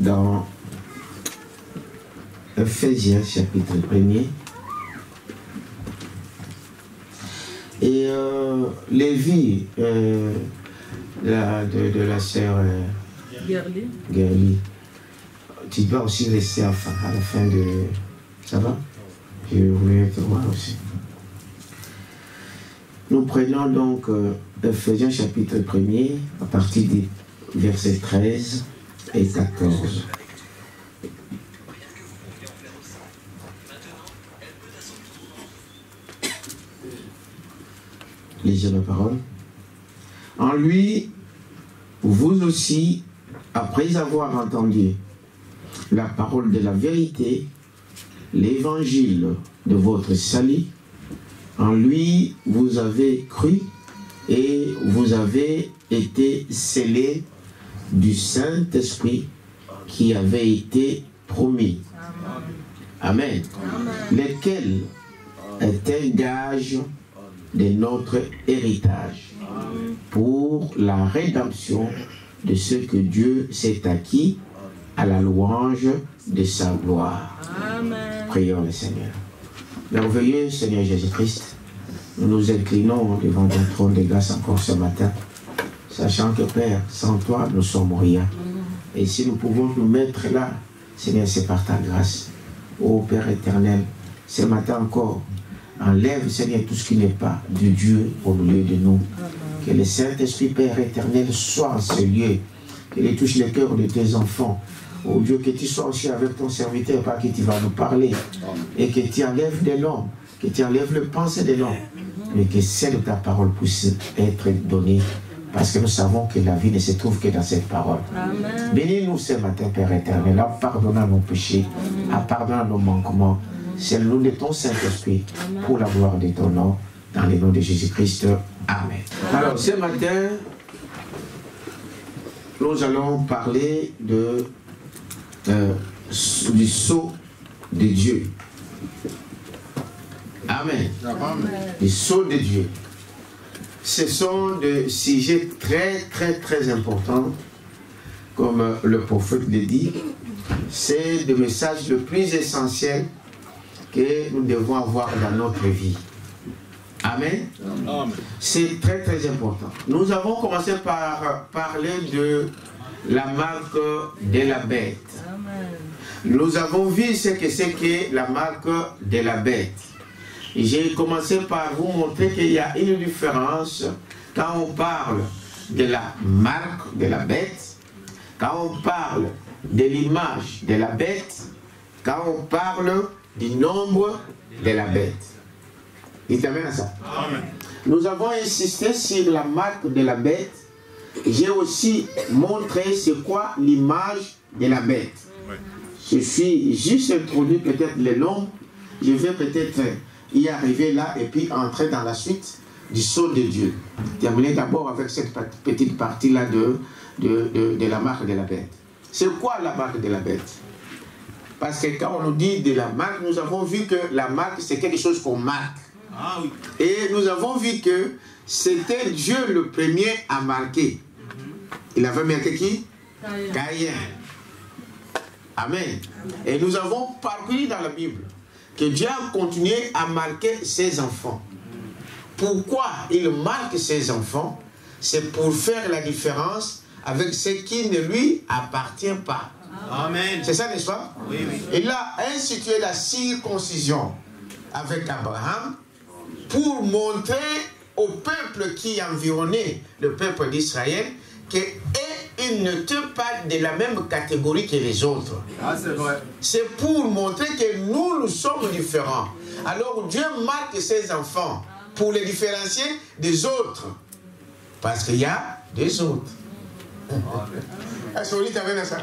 dans Ephésiens chapitre 1er. Et Lévi, de la sœur Gerli, tu dois aussi rester à la fin de... Ça va? Je voulais te voir aussi. Nous prenons donc Ephésiens chapitre 1er à partir des versets 13 et 14. Lisez la parole. En lui, vous aussi, après avoir entendu la parole de la vérité, l'évangile de votre salut, en lui, vous avez cru et vous avez été scellés du Saint-Esprit qui avait été promis. Amen. Lequel est un gage de notre héritage pour la rédemption de ce que Dieu s'est acquis à la louange de sa gloire. Amen. Prions le Seigneur. Merveilleux Seigneur Jésus-Christ, nous nous inclinons devant ton trône de grâce encore ce matin, sachant que Père, sans toi, nous sommes rien. Et si nous pouvons nous mettre là, Seigneur, c'est par ta grâce. Ô Père éternel, ce matin encore, enlève, Seigneur, tout ce qui n'est pas de Dieu au milieu de nous. Que le Saint-Esprit, Père éternel, soit en ce lieu. Qu'il touche le cœur de tes enfants. Oh Dieu, que tu sois aussi avec ton serviteur, pas que tu vas nous parler. Et que tu enlèves de l'homme, que tu enlèves le pensée de l'homme. Mais que celle de ta parole puisse être donnée. Parce que nous savons que la vie ne se trouve que dans cette parole. Bénis-nous ce matin, Père éternel, en pardonnant nos péchés, en pardonnant nos manquements. C'est le nom de ton Saint-Esprit, pour la gloire de ton nom, dans le nom de Jésus-Christ. Amen. Alors, ce matin, nous allons parler du sceau de Dieu. Amen. Du sceau de Dieu. Ce sont des sujets très importants, comme le prophète le dit. C'est le message le plus essentiel que nous devons avoir dans notre vie. Amen. C'est très important. Nous avons commencé par parler de la marque de la bête. Nous avons vu ce que c'est que la marque de la bête. J'ai commencé par vous montrer qu'il y a une différence quand on parle de la marque de la bête, quand on parle de l'image de la bête, quand on parle du nombre de la bête. Il t'amène à ça. Amen. Nous avons insisté sur la marque de la bête. J'ai aussi montré c'est quoi l'image de la bête. Ouais. Je suis juste introduit peut-être le nom. Je vais peut-être y arriver là et puis entrer dans la suite du sceau de Dieu. Terminer d'abord avec cette petite partie-là de la marque de la bête. C'est quoi la marque de la bête? Parce que quand on nous dit de la marque, nous avons vu que la marque, c'est quelque chose qu'on marque. Ah, oui. Et nous avons vu que c'était Dieu le premier à marquer. Il avait marqué qui? Caïn. Amen. Et nous avons parcouru dans la Bible que Dieu a continué à marquer ses enfants. Pourquoi il marque ses enfants? C'est pour faire la différence avec ce qui ne lui appartient pas. Amen. C'est ça, n'est-ce pas? Oui, oui. Il a institué la circoncision avec Abraham pour montrer au peuple qui environnait le peuple d'Israël qu'ils n'étaient pas de la même catégorie que les autres. Ah, c'est vrai. C'est pour montrer que nous sommes différents. Alors Dieu marque ses enfants pour les différencier des autres. Parce qu'il y a des autres. Est-ce que vous dites avec ça?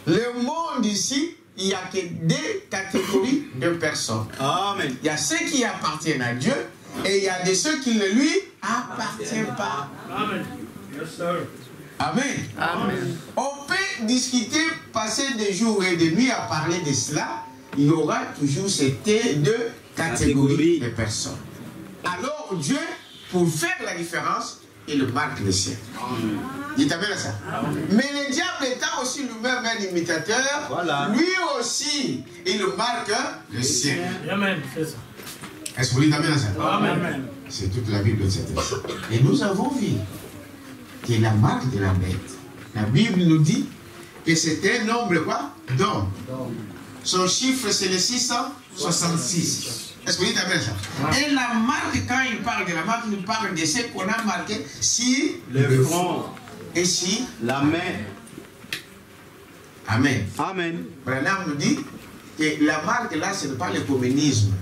Le monde ici, il n'y a que deux catégories de personnes. Amen. Il y a ceux qui appartiennent à Dieu et il y a de ceux qui ne lui appartiennent pas. Amen. Yes, sir. Amen. Amen. On peut discuter, passer des jours et des nuits à parler de cela. Il y aura toujours ces deux catégories de personnes. Alors Dieu, pour faire la différence, il marque le ciel. Dites amen à ça. Mais le diable étant aussi lui-même un imitateur, lui aussi, il marque le ciel. Amen, c'est ça. Est-ce que vous dites amen à ça? Amen. C'est toute la Bible de cette époque. Et nous avons vu que la marque de la bête, la Bible nous dit que c'était un nombre quoi? D'hommes. Son chiffre, c'est le 666. Est-ce que vous dites amen à ça? Et la marque, quand il parle de la marque, il nous parle de ce qu'on a marqué si le front et si la main. Amen. Amen. Branham nous dit que la marque là, ce n'est pas le communisme.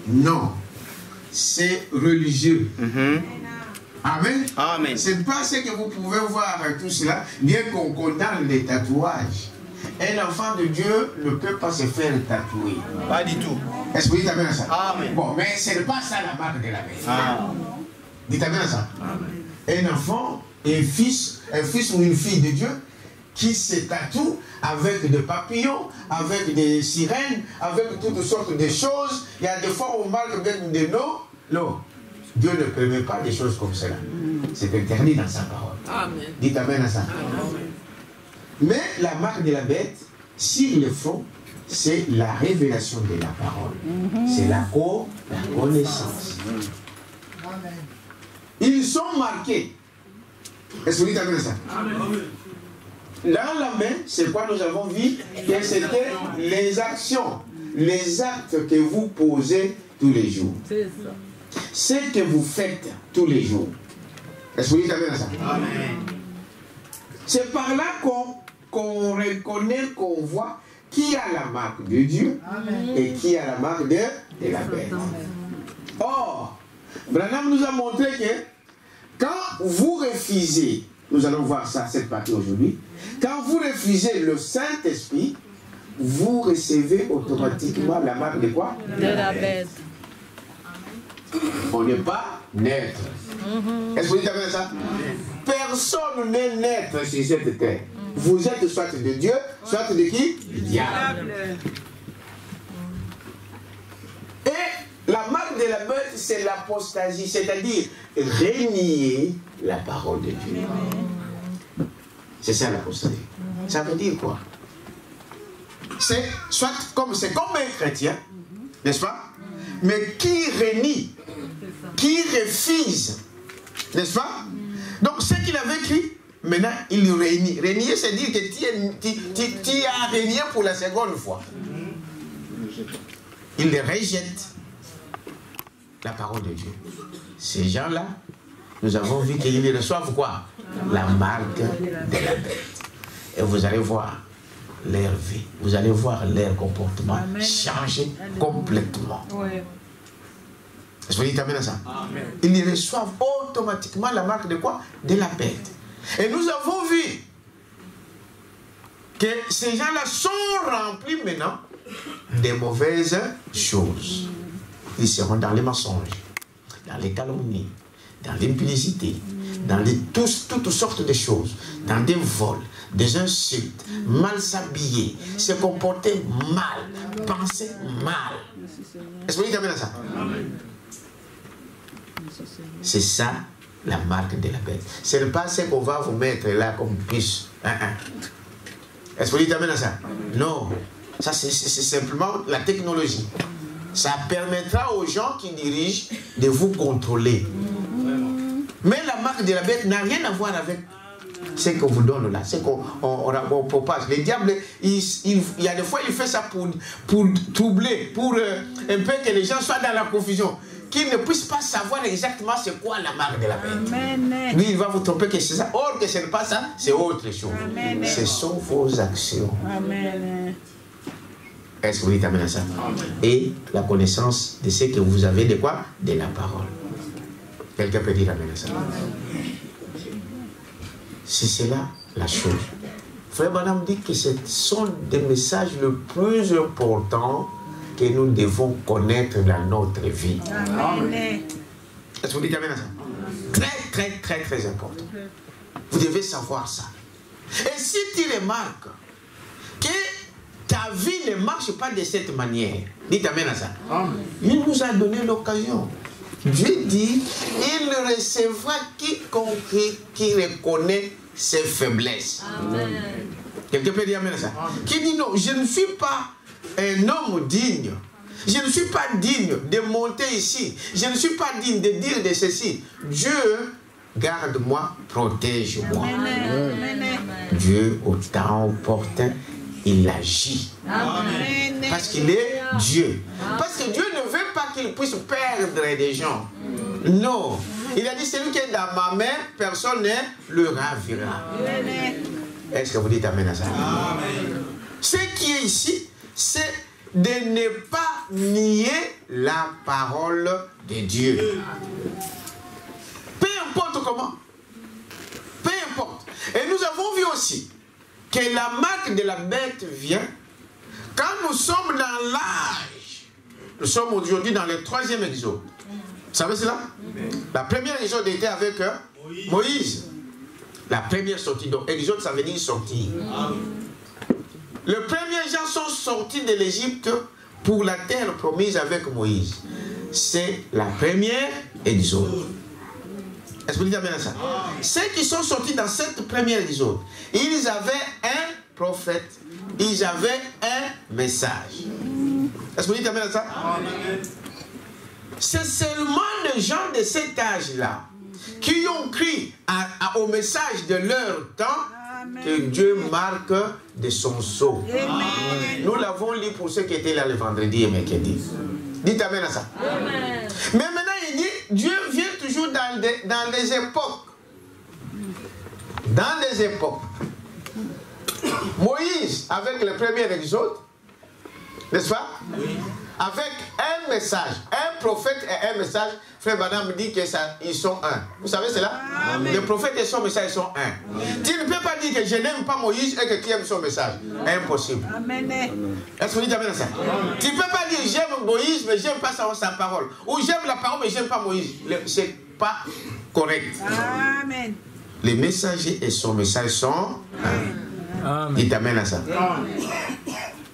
Non. C'est religieux. Amen. Amen. Ce n'est pas ce que vous pouvez voir tout cela, bien qu'on condamne les tatouages. Un enfant de Dieu ne peut pas se faire tatouer. Pas du tout. Est-ce que vous dites amen à ça? Amen. Bon, mais ce n'est pas ça la marque de la bête. Ah. Dites amen à ça. Amen. Un enfant, un fils ou une fille de Dieu qui se tatoue avec des papillons, avec des sirènes, avec toutes sortes de choses. Il y a des fois où on marque même des noms. Non. Dieu ne permet pas des choses comme cela. C'est interdit dans sa parole. Amen. Dites amen à ça. Amen. Mais la marque de la bête, sur le front, c'est la révélation de la parole. C'est la connaissance. Ils sont marqués. Est-ce que vous dites amen à ça? Dans la main, c'est quoi nous avons vu? Que c'était les actions, les actes que vous posez tous les jours. C'est ça. Ce que vous faites tous les jours. Est-ce que vous dites amen à ça? Amen. C'est par là qu'on reconnaît, qu'on voit qui a la marque de Dieu et qui a la marque de la bête. Or, Branham nous a montré que quand vous refusez, nous allons voir ça, cette partie aujourd'hui, quand vous refusez le Saint-Esprit, vous recevez automatiquement la marque de quoi? De la bête. On n'est pas neutre. Est-ce que vous dites amen à ça? Personne n'est neutre sur cette terre. Vous êtes soit de Dieu, soit de qui? Du diable. Et la marque de la bête, c'est l'apostasie, c'est-à-dire renier la parole de Dieu. C'est ça l'apostasie. Ça veut dire quoi? C'est comme un chrétien, n'est-ce pas? Mais qui renie, qui refuse, n'est-ce pas? Donc ce qu'il avait écrit, maintenant il renie. Renier, c'est dire que tu as renié pour la seconde fois. Il rejette la parole de Dieu. Ces gens-là, nous avons vu qu'ils reçoivent quoi? La marque de la bête. Et vous allez voir leur vie, vous allez voir leur comportement changer complètement. Est-ce que vous dites amen à ça? Amen. Ils reçoivent automatiquement la marque de quoi? De la bête. Et nous avons vu que ces gens-là sont remplis maintenant de mauvaises choses. Ils seront dans les mensonges, dans les calomnies, dans l'impudicité, dans toutes sortes de choses, dans des vols, des insultes, mal s'habiller, se comporter mal, penser mal. Est-ce que vous dites amen à ça? Amen. C'est ça la marque de la bête. Ce n'est pas ce qu'on va vous mettre là comme puce. Est-ce que vous dites amen à ça? Non. Ça, c'est simplement la technologie. Ça permettra aux gens qui dirigent de vous contrôler. Mais la marque de la bête n'a rien à voir avec ce qu'on vous donne là, ce qu'on propage. Le diable, il y a des fois, il fait ça pour troubler, pour un peu que les gens soient dans la confusion, qu'ils ne puissent pas savoir exactement c'est quoi la marque de la bête. Amen. Lui, il va vous tromper que c'est ça. Or que ce n'est pas ça, c'est autre chose. Amen. Ce sont vos actions. Amen. Est-ce que vous dites amen à ça? Amen. Et la connaissance de ce que vous avez de quoi? De la parole. Quelqu'un peut dire amen à ça? C'est cela la chose. Frère Branham dit que ce sont des messages les plus importants que nous devons connaître dans notre vie. Amen. Est-ce que vous dites amen à ça? Très, très, très, très important. Vous devez savoir ça. Et si tu remarques que ta vie ne marche pas de cette manière, dites amen à ça. Amen. Il nous a donné l'occasion Dieu dit, il recevra quiconque qui reconnaît ses faiblesses. Amen. Quelqu'un peut dire amen à ça? Qui dit non, je ne suis pas un homme digne. Je ne suis pas digne de monter ici. Je ne suis pas digne de dire de ceci. Dieu, garde-moi, protège-moi. Dieu, au temps opportun, il agit. Amen. Parce qu'il est Dieu. Parce que Dieu ne veut pas qu'il puisse perdre des gens. Non. Il a dit, celui qui est dans ma main, personne ne le ravira. Est-ce que vous dites amen à ça? Amen. Ce qui est ici, c'est de ne pas nier la parole de Dieu. Peu importe comment. Peu importe. Et nous avons vu aussi que la marque de la bête vient quand nous sommes dans l'âge. Nous sommes aujourd'hui dans le 3e exode. Vous savez cela? La première exode était avec Moïse. La première sortie. Donc exode, ça veut dire sortir. Les premiers gens sont sortis de l'Égypte pour la terre promise avec Moïse. C'est la première exode. Est-ce que vous dites amen à ça? Ceux qui sont sortis dans cette première exode, ils avaient un prophète, ils avaient un message. Est-ce que vous dites amen à ça? C'est seulement les gens de cet âge-là qui ont cru au message de leur temps que Dieu marque de son sceau. Nous l'avons lu pour ceux qui étaient là le vendredi et mercredi. Dites amen à ça. Amen. Mais maintenant il dit, Dieu vient toujours dans des époques. Dans des époques. Moïse, avec le premier exode, n'est-ce pas? Oui. Avec un message, un prophète et un message, Frère Branham me dit qu'ils sont un. Vous savez cela? Amen. Les prophètes et son message sont un. Amen. Tu ne peux pas dire que je n'aime pas Moïse et que tu aimes son message. Impossible. Amen. Est-ce que vous dites amen à ça? Amen. Tu ne peux pas dire j'aime Moïse mais j'aime pas sa parole. Ou j'aime la parole mais j'aime pas Moïse. C'est pas correct. Amen. Les messagers et son message sont un. Amen. Dites amen à ça. Amen.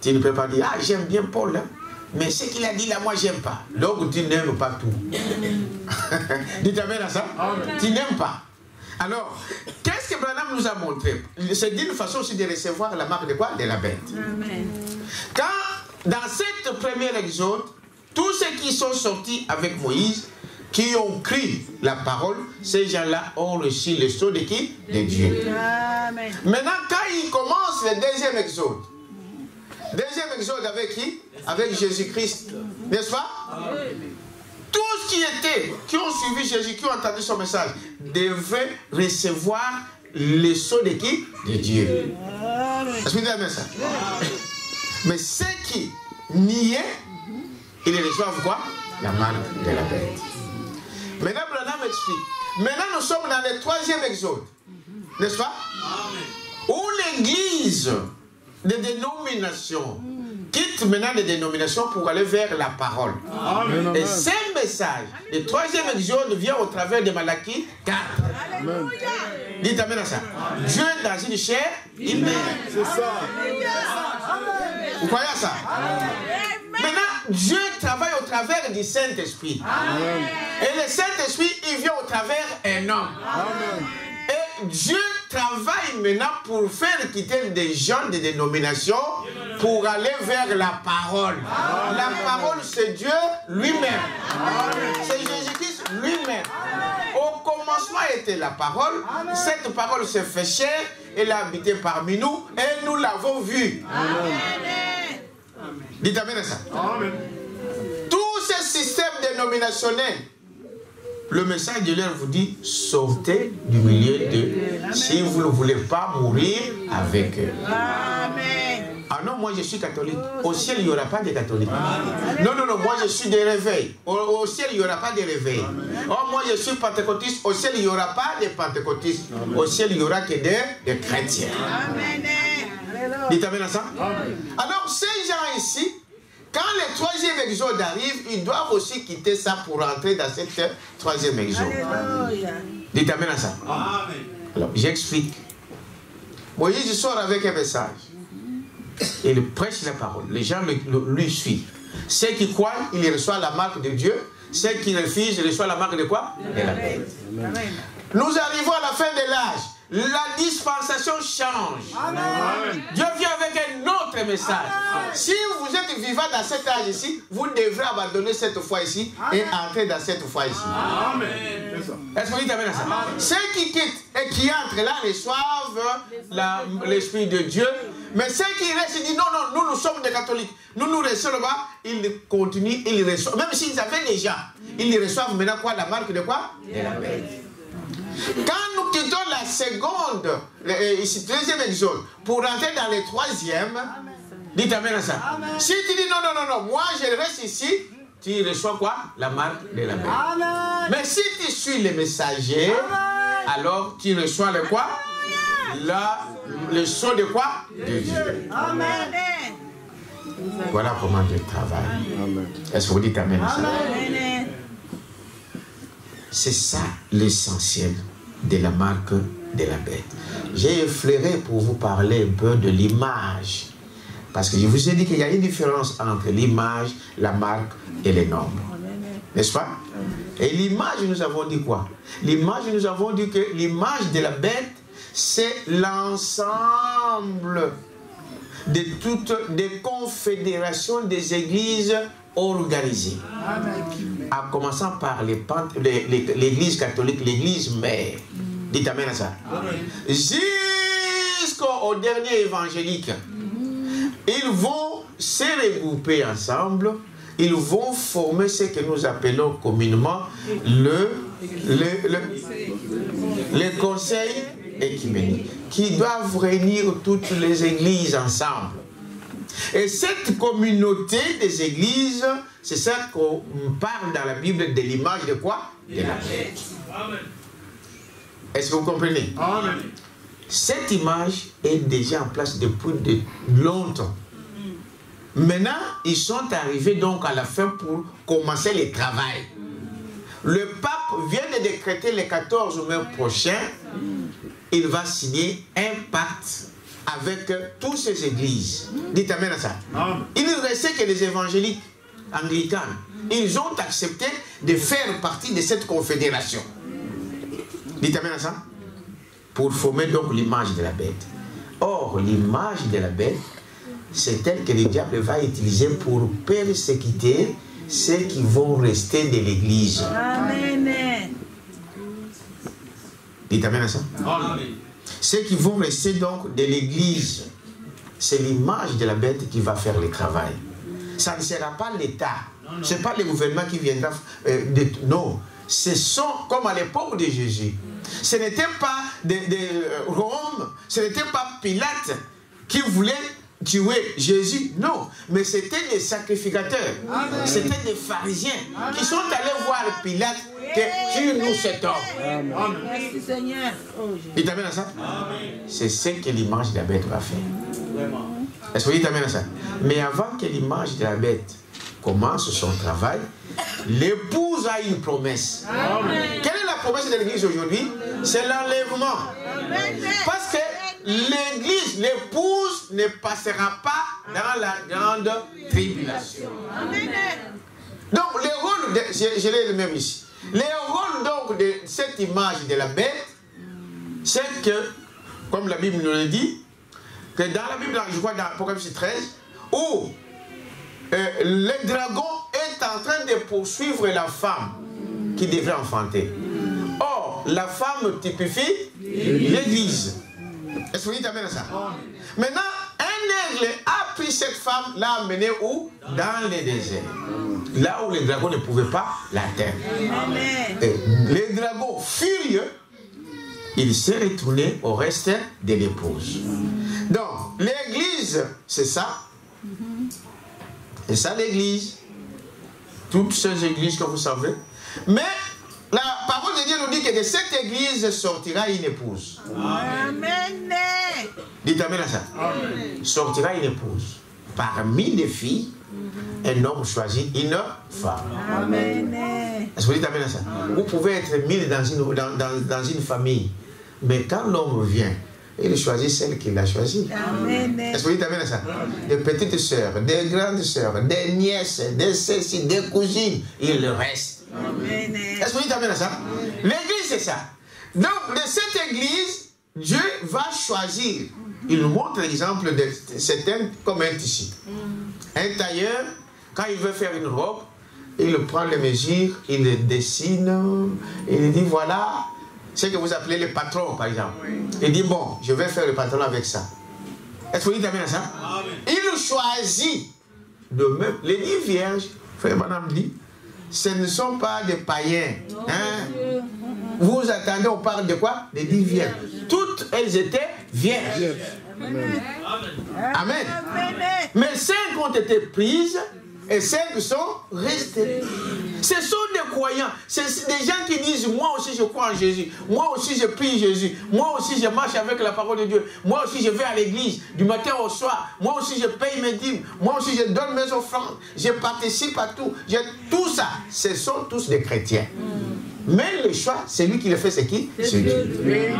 Tu ne peux pas dire ah j'aime bien Paul. Hein? Mais ce qu'il a dit là, moi, j'aime pas. Donc, tu n'aimes pas tout. Dites amen à ça. Amen. Tu n'aimes pas. Alors, qu'est-ce que Branham nous a montré? C'est d'une façon aussi de recevoir la marque de quoi? De la bête. Amen. Quand, dans cette première exode, tous ceux qui sont sortis avec Moïse, qui ont cru la parole, ces gens-là ont reçu le sceau de qui? De Dieu. Amen. Maintenant, quand il commence le deuxième exode, deuxième exode avec qui? Avec Jésus-Christ. N'est-ce pas? Tous qui ont suivi Jésus, qui ont entendu son message, devaient recevoir le sceau de qui? De Dieu. Est-ce que vous dites ça? Mais ceux qui niaient, ils reçoivent quoi? La marque de la bête. Maintenant, Branham explique. Maintenant, nous sommes dans le 3e exode. N'est-ce pas? Où l'Église des dénominations quitte maintenant les dénominations pour aller vers la parole. Amen. Et ce message, le 3e exode vient au travers de Malachie 4. Amen. Dites amen à ça. Amen. Dieu dans une chair humaine. C'est ça. Vous croyez à ça? Amen. Maintenant, Dieu travaille au travers du Saint-Esprit. Et le Saint-Esprit, il vient au travers d'un homme. Amen. Et Dieu travaille maintenant pour faire quitter des gens des dénominations pour aller vers la parole. Amen. La parole, c'est Dieu lui-même. C'est Jésus-Christ lui-même. Au commencement était la parole. Amen. Cette parole s'est fait chair. Elle a habité parmi nous et nous l'avons vue. Dites amen à ça. Amen. Tous ces systèmes dénominationnels, le message de l'heure vous dit, sortez du milieu d'eux si vous ne voulez pas mourir avec eux. Amen. Ah non, moi je suis catholique. Au ciel, il n'y aura pas de catholiques. Non, non, non, moi je suis des réveils. Au ciel, il n'y aura pas de réveils. Oh, moi je suis pentecôtiste. Au ciel, il n'y aura pas de pentecôtistes. Au ciel, il n'y aura que des chrétiens. Amen. Dites amen à ça. Alors, ces gens ici, quand le 3e exode arrive, ils doivent aussi quitter ça pour entrer dans cette 3e exode. Dites amen à ça. Amen. Alors, j'explique. Moïse sort avec un message. Et il prêche la parole. Les gens lui suivent. Ceux qui croient, ils reçoivent la marque de Dieu. Ceux qui refusent, ils reçoivent la marque de quoi? De la bête. Nous arrivons à la fin de l'âge. La dispensation change. Amen. Dieu vient avec un autre message. Amen. Si vous êtes vivant dans cet âge ici, vous devrez abandonner cette foi ici. Amen. Et entrer dans cette foi ici. Amen. Est-ce que vous dites amen à ça? Amen. Ceux qui quittent et qui entrent là reçoivent l'Esprit de Dieu. Mais ceux qui restent, ils disent non, nous sommes des catholiques. Nous restons là-bas. Ils continuent, ils reçoivent. Même s'ils avaient déjà, ils reçoivent maintenant quoi? La marque de quoi? De la bête. Quand nous quittons la seconde, ici, deuxième exode, pour rentrer dans le troisième, dites amen à ça. Amen. Si tu dis non, moi je reste ici, tu reçois quoi? La marque de la bête. Amen. Mais si tu suis les messagers, amen, alors tu reçois le quoi? Le sceau de quoi? De Dieu. Amen. Voilà comment Dieu travaille. Est-ce que vous dites amen à ça? Amen. C'est ça l'essentiel de la marque de la bête. J'ai effleuré pour vous parler un peu de l'image. Parce que je vous ai dit qu'il y a une différence entre l'image, la marque et les nombres. N'est-ce pas? Et l'image, nous avons dit quoi? L'image, nous avons dit que l'image de la bête, c'est l'ensemble de toutes des confédérations des églises organisées. En commençant par l'église catholique, l'église mère. Dites amen à ça. Jusqu'au dernier évangélique. Ils vont se regrouper ensemble. Ils vont former ce que nous appelons communément le conseil écuménique, qui doivent réunir toutes les églises ensemble. Et cette communauté des églises, c'est ça qu'on parle dans la Bible de l'image de quoi? De la bête. Est-ce que vous comprenez? Amen. Cette image est déjà en place depuis longtemps. Maintenant, ils sont arrivés donc à la fin pour commencer le travail. Le pape vient de décréter le 14 mai prochain, il va signer un pacte avec toutes ces églises. Dites amen à ça. Il ne restait que les évangéliques anglicains. Ils ont accepté de faire partie de cette confédération. Dites amen à ça. Pour former donc l'image de la bête. Or, l'image de la bête, c'est elle que le diable va utiliser pour persécuter ceux qui vont rester de l'église. Amen. Dites amen à ça. Amen. Ceux qui vont rester donc de l'église, c'est l'image de la bête qui va faire le travail. Ça ne sera pas l'État. Ce n'est pas le gouvernement qui viendra... non. Ce sont, comme à l'époque de Jésus, ce n'était pas de Rome, ce n'était pas Pilate qui voulait tuer Jésus, non, mais c'était des sacrificateurs, c'était des pharisiens qui sont allés voir Pilate que tue-nous cet homme. Merci Seigneur. Dites amen à ça. C'est ce que l'image de la bête va faire. Est-ce que vous dites amen à ça? Mais avant que l'image de la bête commence son travail, l'épouse a une promesse. Amen. Quelle est la promesse de l'église aujourd'hui? C'est l'enlèvement. Parce que l'église, l'épouse ne passera pas dans la grande tribulation. Amen. Donc le rôle, je l'ai le même ici. Le rôle donc de cette image de la bête, c'est que, comme la Bible nous le dit, que dans la Bible, je crois dans Apocalypse 13, où le dragon est en train de poursuivre la femme qui devrait enfanter. Or, la femme typifie l'église. Est-ce que vous dites amen à ça? Maintenant, un aigle a pris cette femme, l'a amenée où? Dans le désert. Là où le dragon ne pouvait pas l'atteindre. Le dragon furieux, il s'est retourné au reste de l'épouse. Donc, l'église, c'est ça. Et ça, l'église. Toutes ces églises que vous savez. Mais la parole de Dieu nous dit que de cette église sortira une épouse. Amen. Dites amen à ça. Amen. Sortira une épouse. Parmi les filles, un homme choisit une femme. Amen. Est-ce que vous dites amen à ça? Amen. Vous pouvez être 1000 dans une famille. Mais quand l'homme vient, il choisit celle qu'il a choisie. Est-ce que vous dites amen à ça? Des petites sœurs, des grandes sœurs, des nièces, des ceci, des cousines, il reste. Est-ce que vous dites amen à ça? L'église, c'est ça. Donc, de cette église, Dieu va choisir. Il nous montre l'exemple de certains comme un tissu. Un tailleur, quand il veut faire une robe, il prend les mesures, il les dessine, il dit voilà, ce que vous appelez le patron par exemple. Il dit bon, je vais faire le pantalon avec ça. Est-ce que vous dites amen à ça? Il choisit de même. Les 10 vierges, frère madame dit, ce ne sont pas des païens. Hein? Vous attendez, on parle de quoi? Des 10 vierges. Toutes elles étaient vierges. Amen. Mais 5 ont été prises et 5 sont restées. Ce sont des croyants. C'est des gens qui disent moi aussi je crois en Jésus. Moi aussi je prie Jésus. Moi aussi je marche avec la parole de Dieu. Moi aussi je vais à l'église du matin au soir. Moi aussi je paye mes dîmes. Moi aussi je donne mes offrandes. Je participe à tout. Tout ça, ce sont tous des chrétiens. Mais le choix, c'est lui qui le fait, c'est qui? C'est Dieu.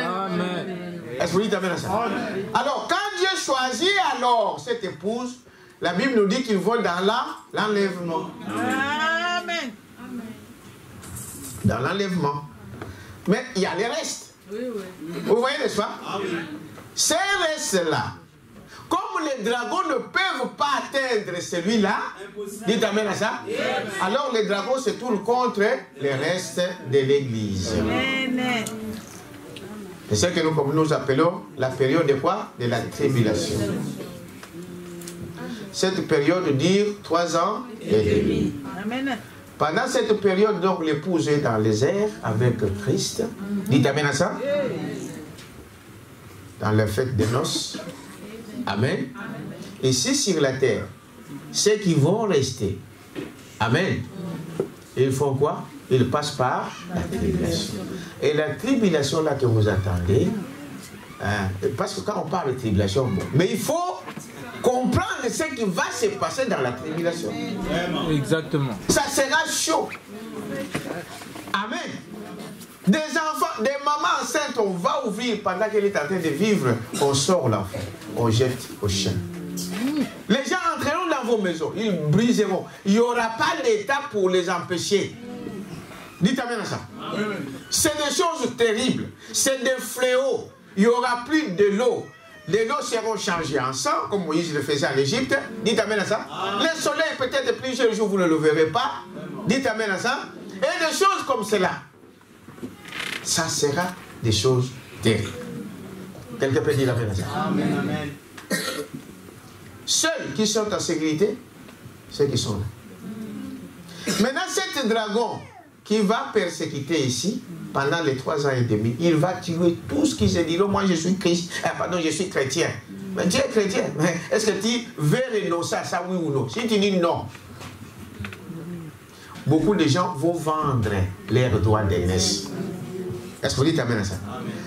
Amen. Est-ce que vous dites amen à ça? Alors, quand Dieu choisit alors cette épouse, la Bible nous dit qu'ils vont dans l'enlèvement. Amen. Dans l'enlèvement. Mais il y a les restes. Vous voyez, n'est-ce pas? Ces restes-là, comme les dragons ne peuvent pas atteindre celui-là, dites amen à ça, alors les dragons se tournent contre les restes de l'église. C'est ce que nous appelons la période de quoi? De la tribulation. Cette période dure 3 ans et demi. Pendant cette période, donc, l'épouse est dans les airs avec Christ. Dites amen à ça. Dans la fête des noces. Amen. Ici sur la terre, ceux qui vont rester. Amen. Ils font quoi? Ils passent par la tribulation. Et la tribulation là que vous attendez, hein, parce que quand on parle de tribulation, bon, mais il faut comprendre ce qui va se passer dans la tribulation. Exactement. Ça sera chaud. Amen. Des enfants, des mamans enceintes, on va ouvrir pendant qu'elle est en train de vivre, on sort l'enfant, on jette au chien. Les gens entreront dans vos maisons, ils briseront. Il n'y aura pas d'État pour les empêcher. Dites amen à ça. C'est des choses terribles. C'est des fléaux. Il n'y aura plus de l'eau. Les eaux seront changées en sang, comme Moïse le faisait en Égypte. Dites amen à ça. Le soleil, peut-être plusieurs jours, vous ne le verrez pas. Dites amen à ça. Et des choses comme cela. Ça sera des choses terribles. Quelqu'un peut dire amen à ça. Amen, amen. Ceux qui sont en sécurité, ceux qui sont là. Maintenant, cet dragon qui va persécuter ici, pendant les 3 ans et demi, il va tuer tout ce qui se dit. Moi, je suis Christ. Pardon, je suis chrétien. Mais tu es chrétien. Est-ce que tu veux renoncer à ça, oui ou non? Si tu dis non, beaucoup de gens vont vendre leurs droits d'aînesse. Est-ce que vous dites amen à ça?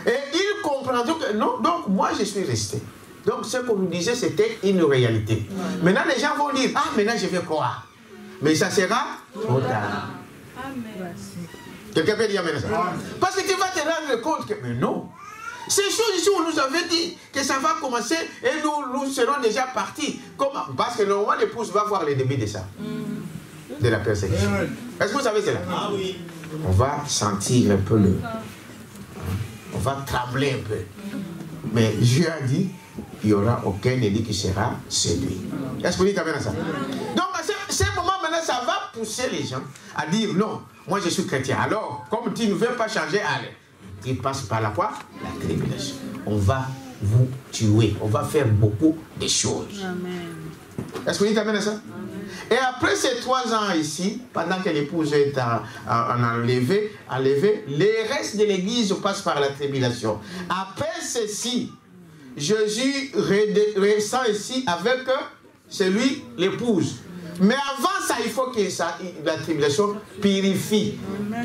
Et ils comprendront que non, donc moi je suis resté. Donc ce qu'on nous disait, c'était une réalité. Maintenant, les gens vont dire, ah, maintenant je vais croire. Mais ça sera trop tard. Quelqu'un peut dire amen à ça? Parce que tu vas te rendre compte que, mais non. Ces choses ici, on nous avait dit que ça va commencer et nous serons déjà partis. Comment? Parce que normalement, l'épouse va voir les débuts de ça. De la persécution. Est-ce que vous savez cela? Ah oui. On va sentir un peu le... On va trembler un peu. Mais Dieu a dit, il n'y aura aucun élu qui sera séduit. Est-ce que vous dites amen à ça? Donc, à ce moment maintenant, ça va pousser les gens à dire, non, moi je suis chrétien. Alors, comme tu ne veux pas changer, allez. Il passe par la quoi? La tribulation. On va vous tuer. On va faire beaucoup de choses. Est-ce que vous dites amen à ça? Et après ces 3 ans ici, pendant que l'épouse est enlevée, les restes de l'église passent par la tribulation. Après ceci, Jésus descend ici avec celui, l'épouse. Mais avant ça, il faut que la tribulation purifie.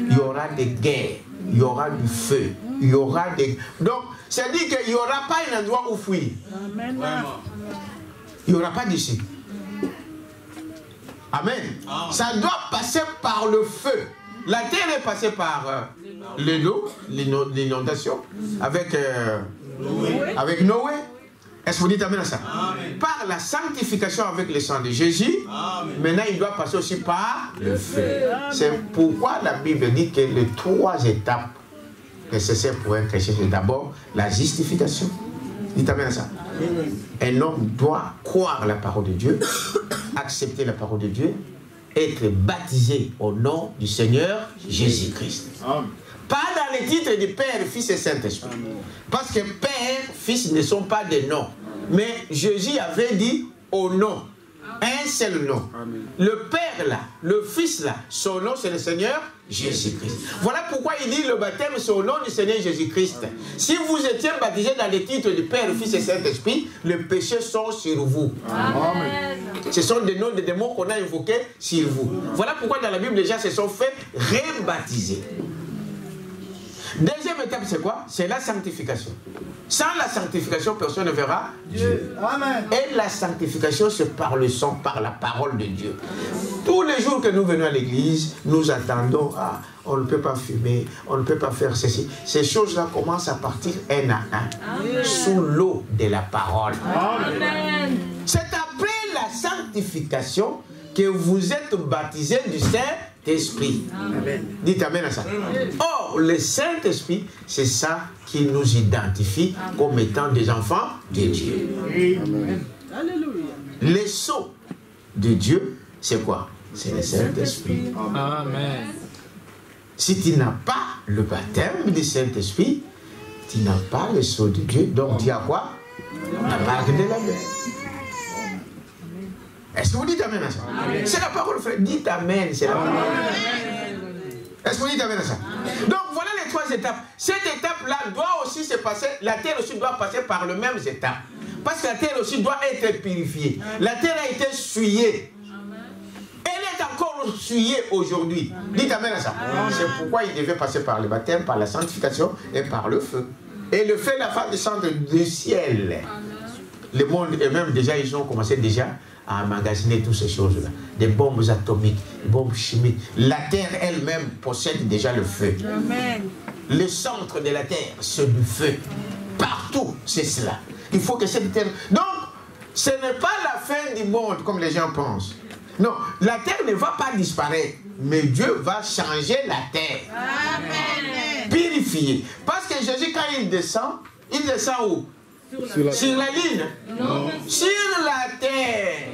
Il y aura des guerres, il y aura du feu, il y aura des... Donc, ça dit qu'il n'y aura pas un endroit où fuir. Il n'y aura pas d'ici. Amen. Ça doit passer par le feu. La terre est passée par l'eau, l'inondation, avec Avec Noé. Est-ce que vous dites amen à ça? Amen. Par la sanctification avec le sang de Jésus, maintenant il doit passer aussi par le feu. C'est pourquoi la Bible dit que les 3 étapes nécessaires pour un chrétien, c'est d'abord la justification. Dites amen à ça. Un homme doit croire la parole de Dieu, accepter la parole de Dieu, être baptisé au nom du Seigneur Jésus-Christ. Pas dans les titres du Père, Fils et Saint-Esprit. Parce que Père, Fils ne sont pas des noms. Mais Jésus avait dit au nom. Un seul nom. Amen. Le Père là, le Fils là, son nom c'est le Seigneur Jésus-Christ. Voilà pourquoi il dit le baptême c'est au nom du Seigneur Jésus-Christ. Si vous étiez baptisé dans les titres du Père, Fils et Saint-Esprit, les péchés sont sur vous. Amen. Ce sont des noms de démons qu'on a invoqués sur vous. Voilà pourquoi dans la Bible les gens se sont fait rebaptiser. Deuxième étape, c'est quoi? C'est la sanctification. Sans la sanctification, personne ne verra Dieu. Amen. Et la sanctification, c'est par le sang, par la parole de Dieu. Tous les jours que nous venons à l'église, nous attendons, on ne peut pas fumer, on ne peut pas faire ceci. Ces choses-là commencent à partir un à un, sous l'eau de la parole. Amen. C'est après la sanctification que vous êtes baptisés du Saint-Esprit. Amen. Dites amen à ça. Or, le Saint-Esprit, c'est ça qui nous identifie comme étant des enfants de Dieu. Amen. Les sceaux de Dieu, c'est quoi? C'est le Saint-Esprit. Amen. Si tu n'as pas le baptême du Saint-Esprit, tu n'as pas le sceau de Dieu. Donc, tu as quoi? La marque de la bête. Est-ce que vous dites amen à ça? C'est la parole, frère. Dites amen, c'est la parole. Est-ce que vous dites amen à ça? Donc voilà les 3 étapes. Cette étape-là doit aussi se passer, la terre aussi doit passer par les mêmes étapes. Parce que la terre aussi doit être purifiée. La terre a été souillée. Elle est encore souillée aujourd'hui. Dites amen à ça. C'est pourquoi il devait passer par le baptême, par la sanctification et par le feu. Et le feu, la femme descendre du ciel. Le monde, et même déjà, ils ont commencé déjà à emmagasiner toutes ces choses-là. Des bombes atomiques, des bombes chimiques. La terre elle-même possède déjà le feu. Amen. Le centre de la terre, c'est du feu. Partout, c'est cela. Il faut que cette terre... Donc, ce n'est pas la fin du monde, comme les gens pensent. Non, la terre ne va pas disparaître, mais Dieu va changer la terre. Amen. Purifier. Parce que Jésus, quand il descend où? Sur la ligne? Non. Sur la terre.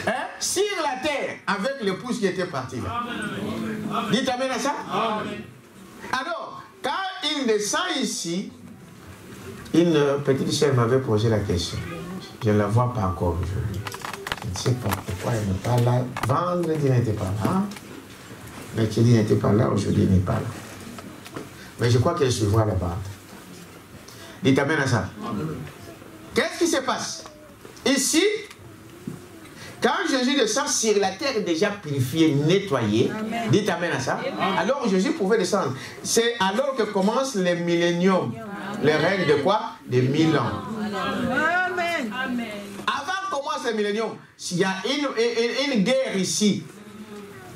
Hein? Sur la terre, avec l'épouse qui était partie là. Dites amen à ça? Amen. Alors, quand il descend ici, une petite soeur m'avait posé la question. Je ne la vois pas encore aujourd'hui. Je ne sais pas pourquoi elle n'est pas là. Vendredi, elle n'était pas là. Mercredi, elle n'était pas là. Aujourd'hui, elle n'est pas là. Mais je crois qu'elle suivra là-bas. Dites amen à ça. Qu'est-ce qui se passe? Ici, quand Jésus descend sur la terre déjà purifiée, nettoyée, amen. Dites amen à ça. Amen. Alors Jésus pouvait descendre. C'est alors que commence le millénium. Le règne de quoi? De 1000 ans. Amen. Avant commence le millénium, il y a une guerre ici,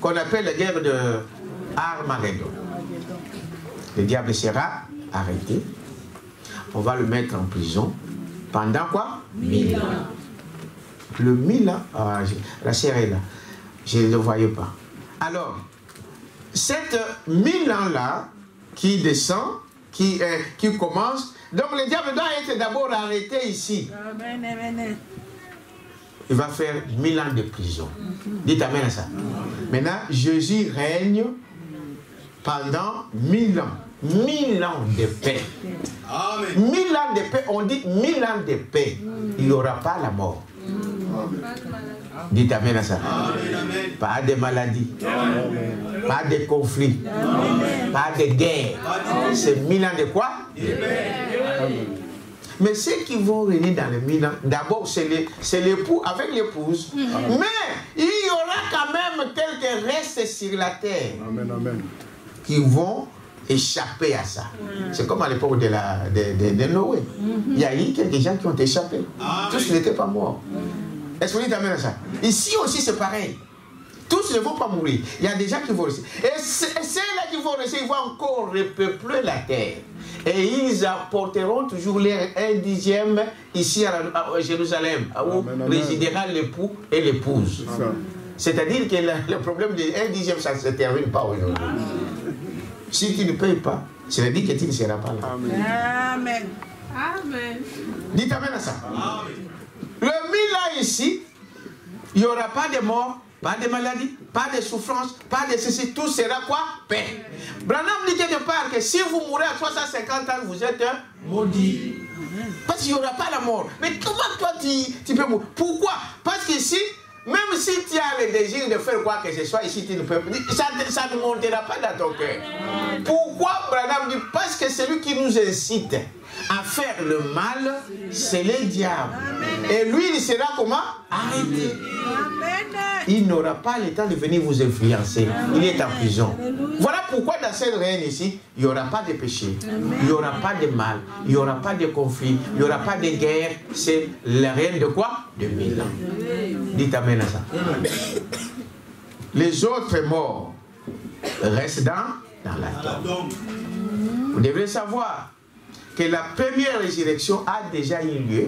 qu'on appelle la guerre de Armageddon. Le diable sera arrêté. On va le mettre en prison. Pendant quoi? 1000 ans. Le 1000 ans, la sœur est là. Je ne le voyais pas. Alors, cette 1000 ans-là, qui descend, qui commence, donc le diable doit être d'abord arrêté ici. Amen. Il va faire 1000 ans de prison. Dites amen à ça. Maintenant, Jésus règne pendant 1000 ans. 1000 ans de paix. Amen. 1000 ans de paix, on dit 1000 ans de paix. Il n'y aura pas la mort. Amen. Dites amen à ça. Amen. Pas de maladie. Amen. Pas de conflit. Amen. Pas de guerre. C'est 1000 ans de quoi? De paix. Amen. Mais ceux qui vont régner dans les 1000 ans, d'abord c'est l'époux avec l'épouse. Mais il y aura quand même quelques restes sur la terre. Amen. Qui vont échapper à ça. C'est comme à l'époque de Noé. Il y a eu quelques gens qui ont échappé. Tous n'étaient pas morts. Est-ce que vous dites amen à ça? Ici aussi c'est pareil. Tous ne vont pas mourir. Il y a des gens qui vont rester. Et ceux-là qui vont rester, ils vont encore repeupler la terre. Et ils apporteront toujours un dixième ici à Jérusalem, où résidera l'époux et l'épouse. C'est-à-dire que le problème de 1 dixième, ça ne se termine pas aujourd'hui. Si tu ne payes pas, ça veut dire que tu ne seras pas là. Amen. Amen. Dites amen à ça. Le 1000 ans ici, il n'y aura pas de mort, pas de maladie, pas de souffrance, pas de ceci. Tout sera quoi? Paix. Branham dit quelque part que si vous mourrez à 350 ans, vous êtes un maudit. Parce qu'il n'y aura pas la mort. Mais comment toi tu peux mourir? Pourquoi? Parce qu'ici, même si tu as le désir de faire quoi que ce soit, ici tu ne peux pas. Ça ne montera pas dans ton cœur. Pourquoi Branham dit? Parce que celui qui nous incite à faire le mal, c'est le diable. Et lui, il sera comment? Arrêté. Il n'aura pas le temps de venir vous influencer. Il est en prison. Voilà pourquoi dans cette règne ici, il n'y aura pas de péché, il n'y aura pas de mal, il n'y aura pas de conflit, il n'y aura pas de guerre. C'est le règne de quoi? De 1000 ans. Dites amen à ça. Les autres morts restent dans la tombe. Vous devez savoir que la première résurrection a déjà eu lieu.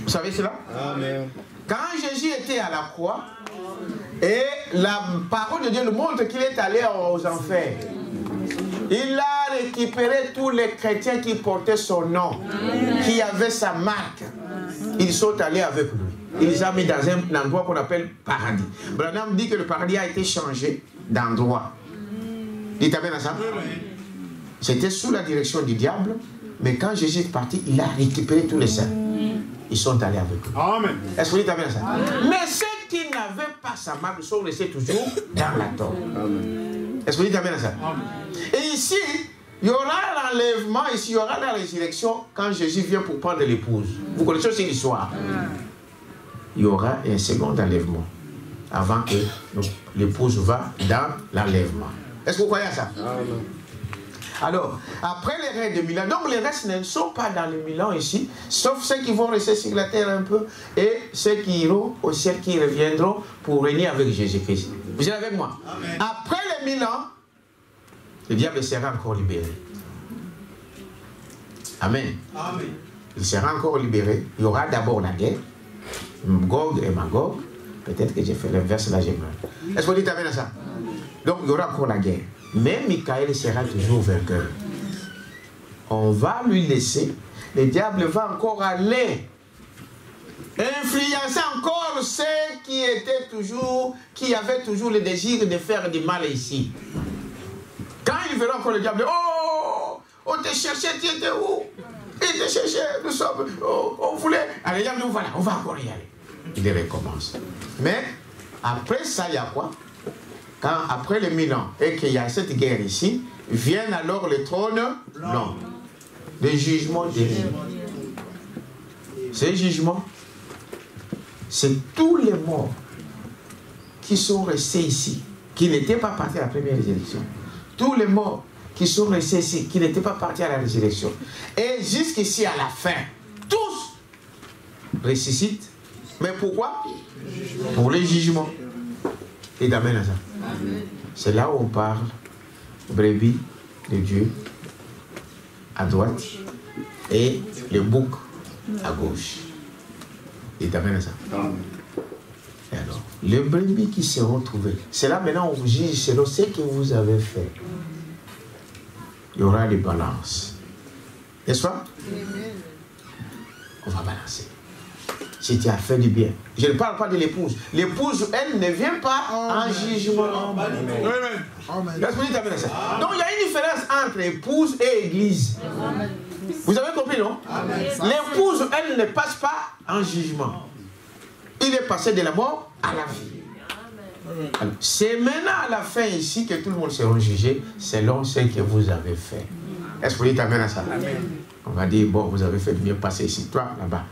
Vous savez cela? Amen. Quand Jésus était à la croix, et la parole de Dieu nous montre qu'il est allé aux enfers. Il a récupéré tous les chrétiens qui portaient son nom, qui avaient sa marque. Ils sont allés avec lui. Il les a mis dans un endroit qu'on appelle paradis. Branham dit que le paradis a été changé d'endroit. Dites amen à ça. C'était sous la direction du diable. Mais quand Jésus est parti, il a récupéré tous les saints. Ils sont allés avec lui. Amen. Est-ce que vous dites amen à ça? Mais ceux qui n'avaient pas sa marque sont restés toujours dans la tombe. Est-ce que vous dites amen à ça? Amen. Et ici, il y aura l'enlèvement, ici, il y aura la résurrection quand Jésus vient pour prendre l'épouse. Vous connaissez aussi l'histoire. Il y aura un second enlèvement avant que l'épouse va dans l'enlèvement. Est-ce que vous croyez à ça? Amen. Alors, après les règnes de 1000 ans, donc les restes ne sont pas dans les 1000 ans ici, sauf ceux qui vont rester sur la terre un peu, et ceux qui iront au ciel, qui reviendront pour régner avec Jésus-Christ. Vous êtes avec moi? Amen. Après les 1000 ans, le diable sera encore libéré. Amen. Amen. Il sera encore libéré. Il y aura d'abord la guerre, Gog et Magog. Peut-être que j'ai fait l'inverse là, j'ai mal. Est-ce que vous dites amen à ça? Donc il y aura encore la guerre. Mais Michael sera toujours vainqueur. On va lui laisser. Le diable va encore aller influencer encore ceux qui avaient toujours le désir de faire du mal ici. Quand il verra encore le diable, oh, on te cherchait, tu étais où? Il te cherchait, nous sommes, on voulait. Allez, diable, voilà, on va encore y aller. Il recommence. Mais après ça, il y a quoi? Quand après les 1000 ans et qu'il y a cette guerre ici, viennent alors le trône blanc, le jugement de Dieu. Ce jugement, c'est tous les morts qui sont restés ici, qui n'étaient pas partis à la première résurrection. Tous les morts qui sont restés ici, qui n'étaient pas partis à la résurrection. Et jusqu'ici à la fin, tous ressuscitent. Mais pourquoi? Pour le jugement. Et d'amen à ça. C'est là où on parle brebis de Dieu à droite et le bouc à gauche. Et d'amen à ça. Et alors, les brebis qui seront trouvés, c'est là maintenant on vous juge selon ce que vous avez fait. Il y aura des balances. N'est-ce pas? On va balancer. Si tu as fait du bien. Je ne parle pas de l'épouse. L'épouse, elle ne vient pas en jugement. Amen. Donc il y a une différence entre épouse et église. Amen. Vous avez compris, non? L'épouse, elle ne passe pas en jugement. Il est passé de la mort à la vie. C'est maintenant à la fin ici que tout le monde sera jugé selon ce que vous avez fait. Est-ce que vous dites amen à ça? Amen. On va dire, bon, vous avez fait du bien, passer ici, toi, là-bas.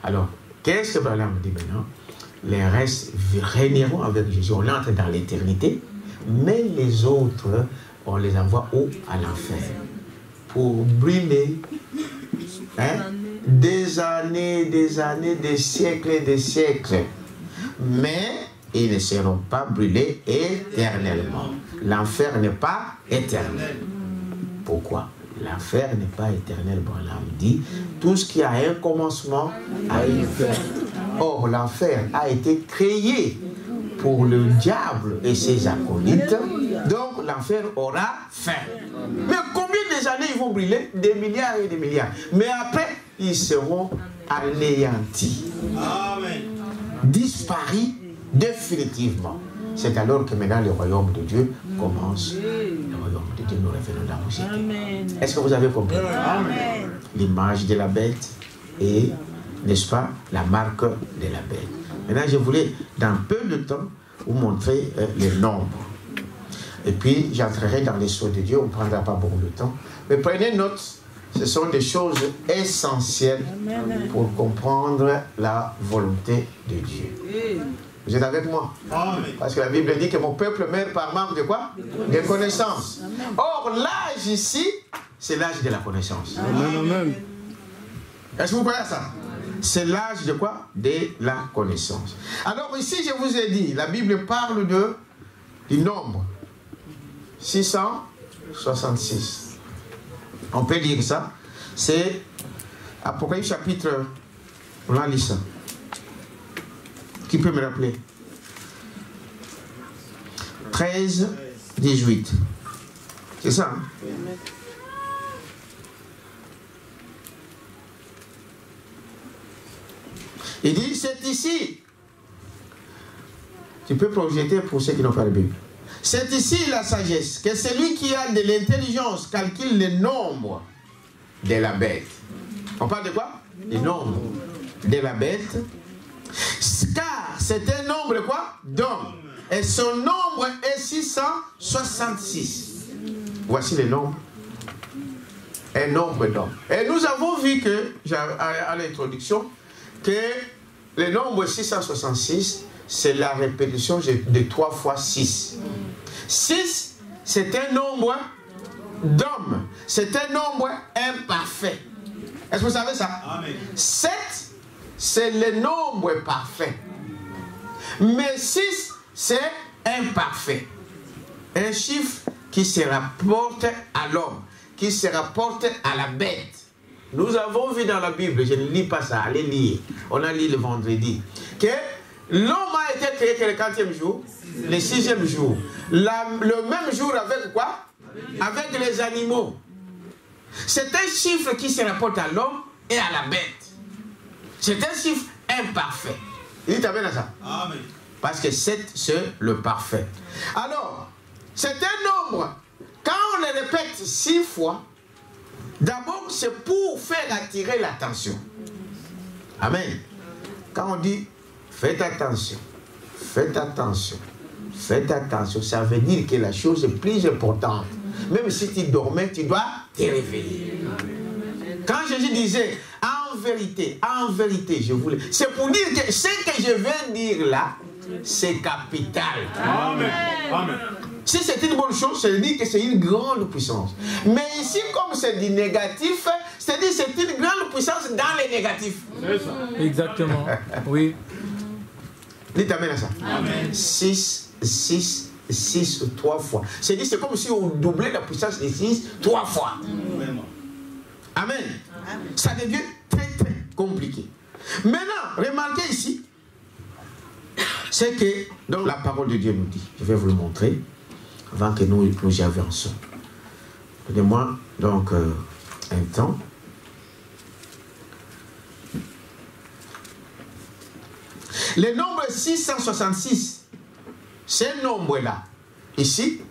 Alors, qu'est-ce que Branham dit maintenant? Les restes régneront avec Jésus. On entre dans l'éternité, mais les autres, on les envoie où? À l'enfer. Pour brûler des années, des siècles et des siècles. Mais ils ne seront pas brûlés éternellement. L'enfer n'est pas éternel. Pourquoi? l'enfer n'est pas éternel. Branham dit, tout ce qui a un commencement a une fin. Or, l'enfer a été créé pour le diable et ses acolytes. Donc, l'enfer aura fin. Mais combien d'années ils vont brûler? Des milliards et des milliards. Mais après, ils seront anéantis. Amen. Disparus définitivement. C'est alors que maintenant le royaume de Dieu commence. Le royaume de Dieu, nous revenons dans vos étés. Est-ce que vous avez compris? L'image de la bête et, n'est-ce pas, la marque de la bête. Maintenant, je voulais, dans peu de temps, vous montrer les nombres. Et puis, j'entrerai dans les sceaux de Dieu, on ne prendra pas beaucoup de temps. Mais prenez note, ce sont des choses essentielles pour comprendre la volonté de Dieu. Vous êtes avec moi? Parce que la Bible dit que mon peuple meurt par manque de quoi? De connaissance. Or, l'âge ici, c'est l'âge de la connaissance. Amen. Est-ce que vous croyez à ça? C'est l'âge de quoi? De la connaissance. Alors ici, je vous ai dit, la Bible parle du nombre. 666. On peut dire ça. C'est Apocalypse chapitre... On a lu ça. Qui peut me rappeler? 13, 18. C'est ça, hein? Il dit, c'est ici. Tu peux projeter pour ceux qui n'ont pas la Bible. C'est ici la sagesse, que celui qui a de l'intelligence calcule le nombre de la bête. On parle de quoi? Le nombre de la bête. Car c'est un nombre quoi? D'hommes. Et son nombre est 666. Voici le nombre. Un nombre d'hommes. Et nous avons vu que, à l'introduction, que le nombre 666, c'est la répétition de 3 fois 6. 6, c'est un nombre d'hommes. C'est un nombre imparfait. Est-ce que vous savez ça? Amen. 7, c'est le nombre parfait. Mais 6, c'est imparfait. Un chiffre qui se rapporte à l'homme, qui se rapporte à la bête. Nous avons vu dans la Bible, je ne lis pas ça, allez lire. On a lu le vendredi, que l'homme a été créé que le 4e jour, le 6e jour. Le même jour avec quoi? Avec les animaux. C'est un chiffre qui se rapporte à l'homme et à la bête. C'est un chiffre imparfait. Il t'amène à ça. Amen. Parce que 7, c'est le parfait. Alors, c'est un nombre. Quand on le répète 6 fois, d'abord, c'est pour faire attirer l'attention. Amen. Quand on dit, faites attention, faites attention, faites attention, ça veut dire que la chose est plus importante. Même si tu dormais, tu dois te réveiller. Quand Jésus disait, en vérité, je voulais... C'est pour dire que ce que je vais dire là, c'est capital. Amen. Amen. Si c'est une bonne chose, ça veut dire que c'est une grande puissance. Mais ici, comme c'est du négatif, c'est-à-dire que c'est une grande puissance dans les négatifs. C'est ça. Exactement. Oui. Il t'amène à ça. Amen. 6, 6, 6, 3 fois. C'est-à-dire c'est comme si on doublait la puissance de 6 3 fois. Vraiment. Amen. Ça devient très très compliqué. Maintenant, remarquez ici, c'est que dans la parole de Dieu nous dit, je vais vous le montrer, avant que nous y avancions. Donnez-moi donc un temps. Le nombre 666, ce nombre-là, ici,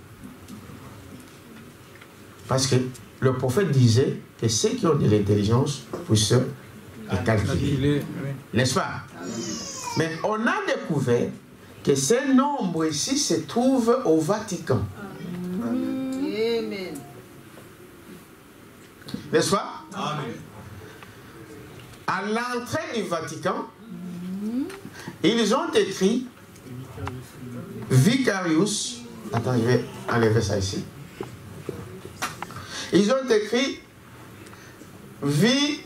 parce que le prophète disait que ceux qui ont de l'intelligence puissent le calculer. N'est-ce pas? Mais on a découvert que ce nombre ici se trouve au Vatican. Amen. N'est-ce pas? Amen. À l'entrée du Vatican, ils ont écrit Vicarius. Attends, je vais enlever ça ici. Ils ont écrit Vicarius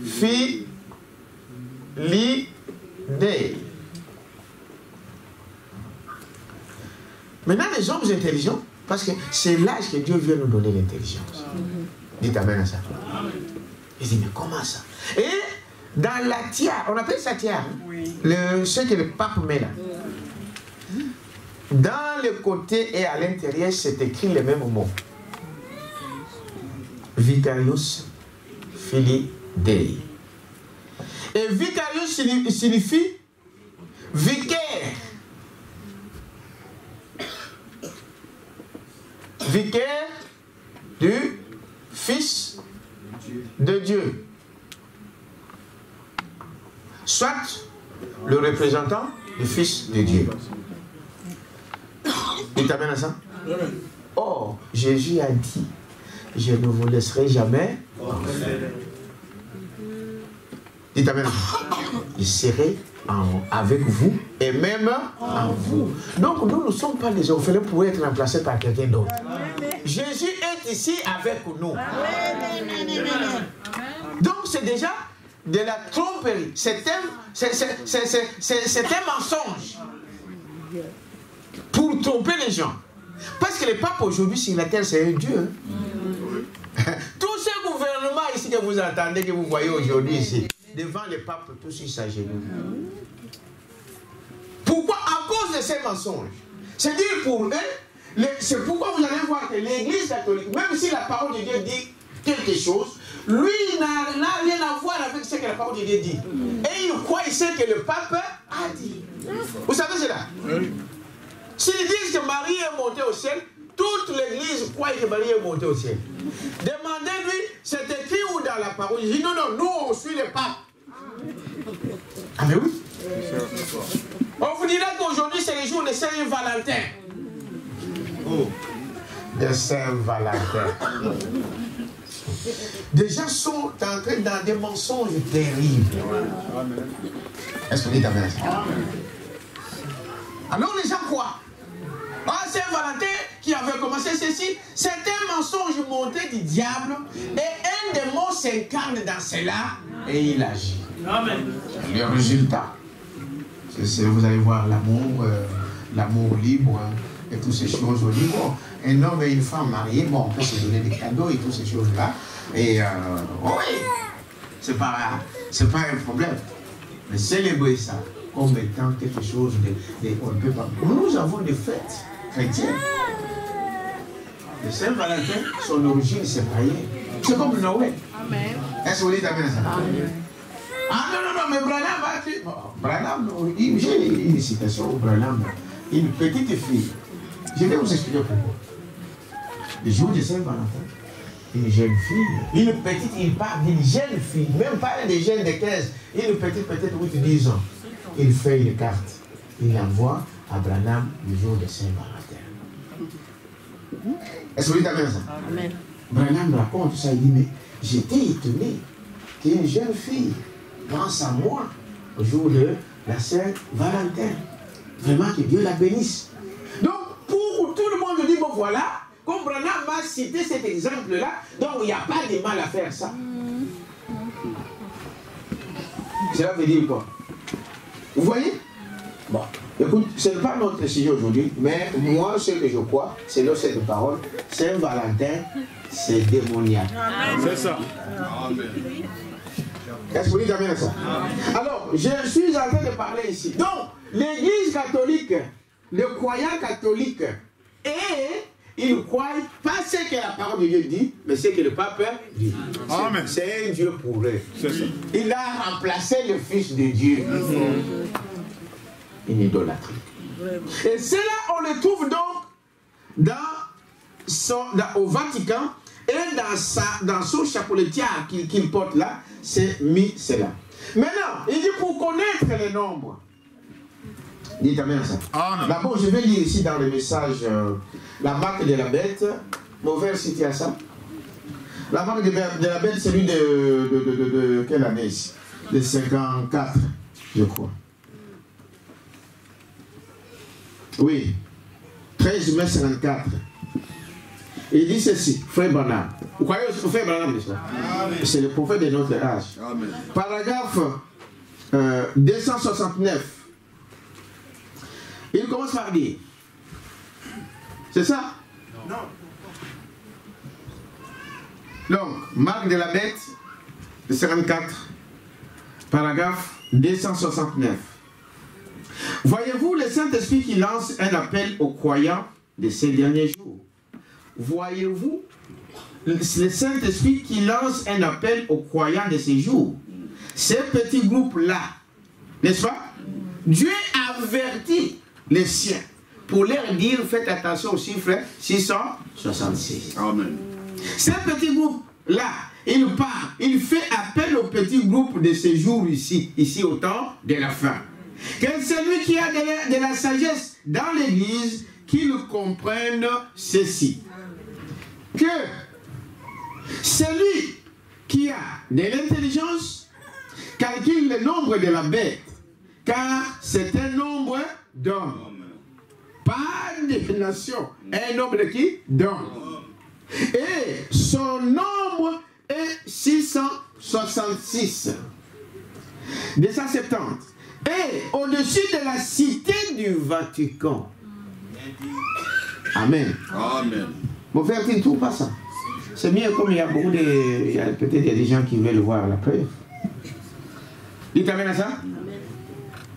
Filii Dei. Maintenant, les hommes intelligents, parce que c'est l'âge que Dieu vient nous donner l'intelligence. Dites amen à ça. Il dit, mais comment ça? Et dans la tiare, on appelle ça tiare, ce que le pape met là. Dans le côté et à l'intérieur, c'est écrit les mêmes mots. Vicarius Filii Dei. Et vicarius signifie vicaire. Vicaire du Fils de Dieu. Soit le représentant du Fils de Dieu. Il t'amène à ça? Or, Jésus a dit, je ne vous laisserai jamais. Il t'amène à ça. Je serai avec vous et même en vous. Donc nous ne sommes pas les orphelins pour être remplacés par quelqu'un d'autre. Jésus est ici avec nous. Donc c'est déjà de la tromperie. C'est un mensonge pour tromper les gens. Parce que le pape aujourd'hui sur la terre, c'est un Dieu. Tous ces gouvernements ici que vous entendez, que vous voyez aujourd'hui ici, devant le pape, tous ils s'agenouillent. Pourquoi? À cause de ces mensonges. C'est-à-dire pour eux, c'est pourquoi vous allez voir que l'Église catholique, même si la parole de Dieu dit quelque chose, lui n'a rien à voir avec ce que la parole de Dieu dit. Et il croit ici que le pape a dit. Vous savez cela? S'ils disent que Marie est montée au ciel, toute l'Église croit que Marie est montée au ciel. Demandez-lui, c'est écrit où dans la parole? Il dit non, non, nous on suit le pape. Ah mais oui. On vous dira qu'aujourd'hui c'est le jour de Saint-Valentin. Oh. De Saint-Valentin. Des gens sont entrés dans des mensonges terribles. Est-ce que vous dites amen? Alors les gens croient. Ah, Saint-Valentin qui avait commencé ceci, c'est un mensonge monté du diable et un démon s'incarne dans cela et il agit. Amen. Le résultat, vous allez voir l'amour libre et toutes ces choses au niveau. Un homme et une femme mariés, bon, on peut se donner des cadeaux et toutes ces choses-là. Et oui, c'est pas un problème. Mais célébrer ça comme étant quelque chose on ne peut pas. Nous avons des fêtes chrétiennes. Le Saint-Valentin, son origine, c'est païen. C'est comme Noël. Amen. Est-ce que vous dites amen à ça? Amen. Ah non, mais Branham, j'ai une citation où Branham, une petite fille. Je vais vous expliquer pourquoi. Le jour de Saint-Valentin, une jeune fille, une petite, il parle d'une jeune fille, même pas des jeunes de 15, une petite, peut-être 8-10 ans. Il fait une carte, il l'envoie à Branham le jour de Saint-Valentin. Est-ce que vous dites amen ça? Amen. Branham raconte ça, il dit, mais j'étais étonné qu'une jeune fille pense à moi au jour de la Saint-Valentin. Vraiment que Dieu la bénisse. Donc, pour tout le monde dit, bon voilà, comme Branham m'a cité cet exemple-là, donc il n'y a pas de mal à faire ça. Cela veut dire quoi? Vous voyez? Bon, écoute, ce n'est pas notre sujet aujourd'hui, mais moi, ce que je crois, c'est dans cette parole, Saint-Valentin, c'est démoniaque. C'est ça. Amen. Est-ce que vous dites amen à ça? Alors, je suis en train de parler ici. Donc, l'Église catholique, le croyant catholique, il ne croit pas ce que la parole de Dieu dit, mais ce que le pape dit. C'est un Dieu pour eux. Il a remplacé le Fils de Dieu. Une idolâtrie. Et cela, on le trouve donc au Vatican et dans son chapeletière qu'il porte là, c'est mis cela. Maintenant, il dit pour connaître les nombres. Dites amen à ça. D'abord, je vais lire ici dans le message la marque de la bête. Mon verre cité à ça. La marque de la bête, c'est lui de quelle année ici? De 54, je crois. Oui, 13 mai 54. Il dit ceci, frère Branham. Vous croyez au frère Branham, n'est-ce pas? C'est le prophète de notre âge. Amen. Paragraphe 269. Il commence par dire, C'est ça? Non. Donc, marque de la bête, 54, paragraphe 269. Voyez-vous le Saint-Esprit qui lance un appel aux croyants de ces derniers jours? Voyez-vous le Saint-Esprit qui lance un appel aux croyants de ces jours? Ces petits groupes-là, n'est-ce pas? Dieu avertit les siens pour leur dire, faites attention au chiffre 666. Amen. Ces petits groupes-là, il part, il fait appel aux petits groupes de ces jours ici au temps de la fin. Que celui qui a de la sagesse dans l'Église, qu'il comprenne ceci. Que celui qui a de l'intelligence calcule le nombre de la bête, car c'est un nombre d'hommes. Pas de nation, un nombre de qui? D'hommes. Et son nombre est 666. 270. Et au-dessus de la cité du Vatican. Amen. Amen. Mon frère, tu ne trouves pas ça? C'est mieux comme il y a beaucoup de... Peut-être il y a des gens qui veulent voir la preuve. Dites amen à ça? Amen.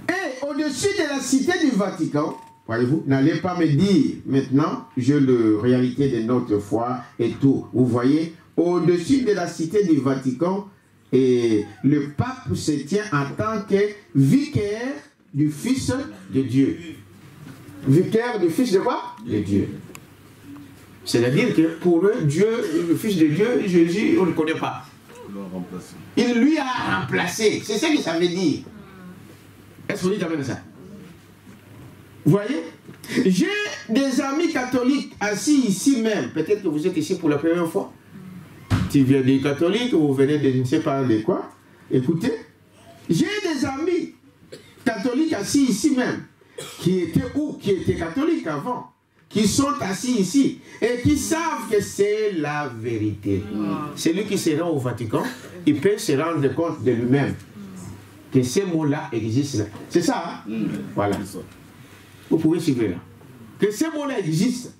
Et au-dessus de la cité du Vatican, voyez-vous, n'allez pas me dire maintenant, j'ai la réalité de notre foi et tout. Vous voyez, au-dessus de la cité du Vatican, et le pape se tient en tant que vicaire du Fils de Dieu. Vicaire du Fils de quoi? De Dieu. C'est-à-dire que pour eux, Dieu, le Fils de Dieu, Jésus, on ne connaît pas. Il lui a remplacé. C'est ce que ça veut dire. Est-ce que vous dites avec ça? Vous voyez? J'ai des amis catholiques assis ici même. Peut-être que vous êtes ici pour la première fois. Tu viens des catholiques, vous venez de je ne sais pas de quoi. Écoutez, j'ai des amis catholiques assis ici même, qui étaient catholiques avant, qui sont assis ici, et qui savent que c'est la vérité. Celui qui se rend au Vatican, il peut se rendre compte de lui-même que ces mots-là existent. C'est ça, hein? Voilà. Vous pouvez suivre là. Que ces mots-là existent.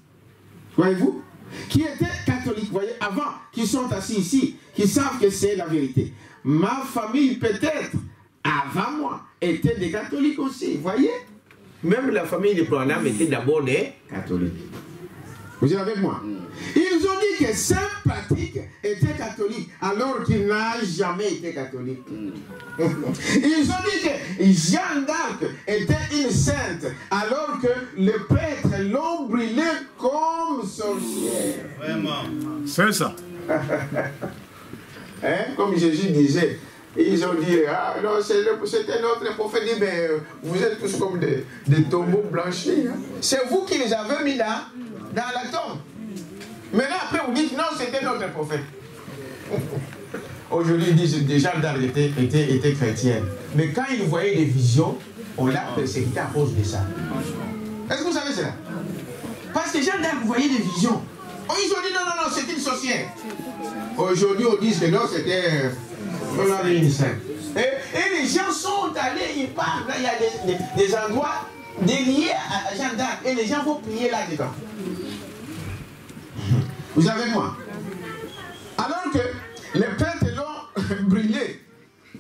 Voyez-vous? Qui étaient catholiques, voyez, avant, qui sont assis ici, qui savent que c'est la vérité. Ma famille, peut-être, avant moi, était des catholiques aussi, voyez. Même la famille de Branham était d'abord des catholiques. Vous êtes avec moi? Ils ont dit que Saint Patrick était catholique, alors qu'il n'a jamais été catholique. Ils ont dit que Jeanne d'Arc était une sainte, alors que les prêtres l'ont brûlé comme sorcière. Vraiment. C'est ça. Hein? Comme Jésus disait, ils ont dit, ah non, c'était notre prophète, dit, mais vous êtes tous comme des tombeaux blanchis. Hein? C'est vous qui les avez mis là, dans la tombe. Maintenant, après, vous dites, non, c'était notre prophète. Aujourd'hui, ils disent, déjà, Jeanne d'Arc était chrétienne. Mais quand ils voyaient des visions, on l'a persécuté à cause de ça. Est-ce que vous savez cela? Parce que Jeanne d'Arc voyait des visions. Oh, ils ont dit, non, non, non, c'est une sorcière. Aujourd'hui, on dit que non, c'était une sainte. Et les gens sont allés, ils parlent. Là, il y a des endroits déliés à Jeanne d'Arc. Et les gens vont prier là-dedans. Vous avez moi? Alors que les prêtres l'ont brûlé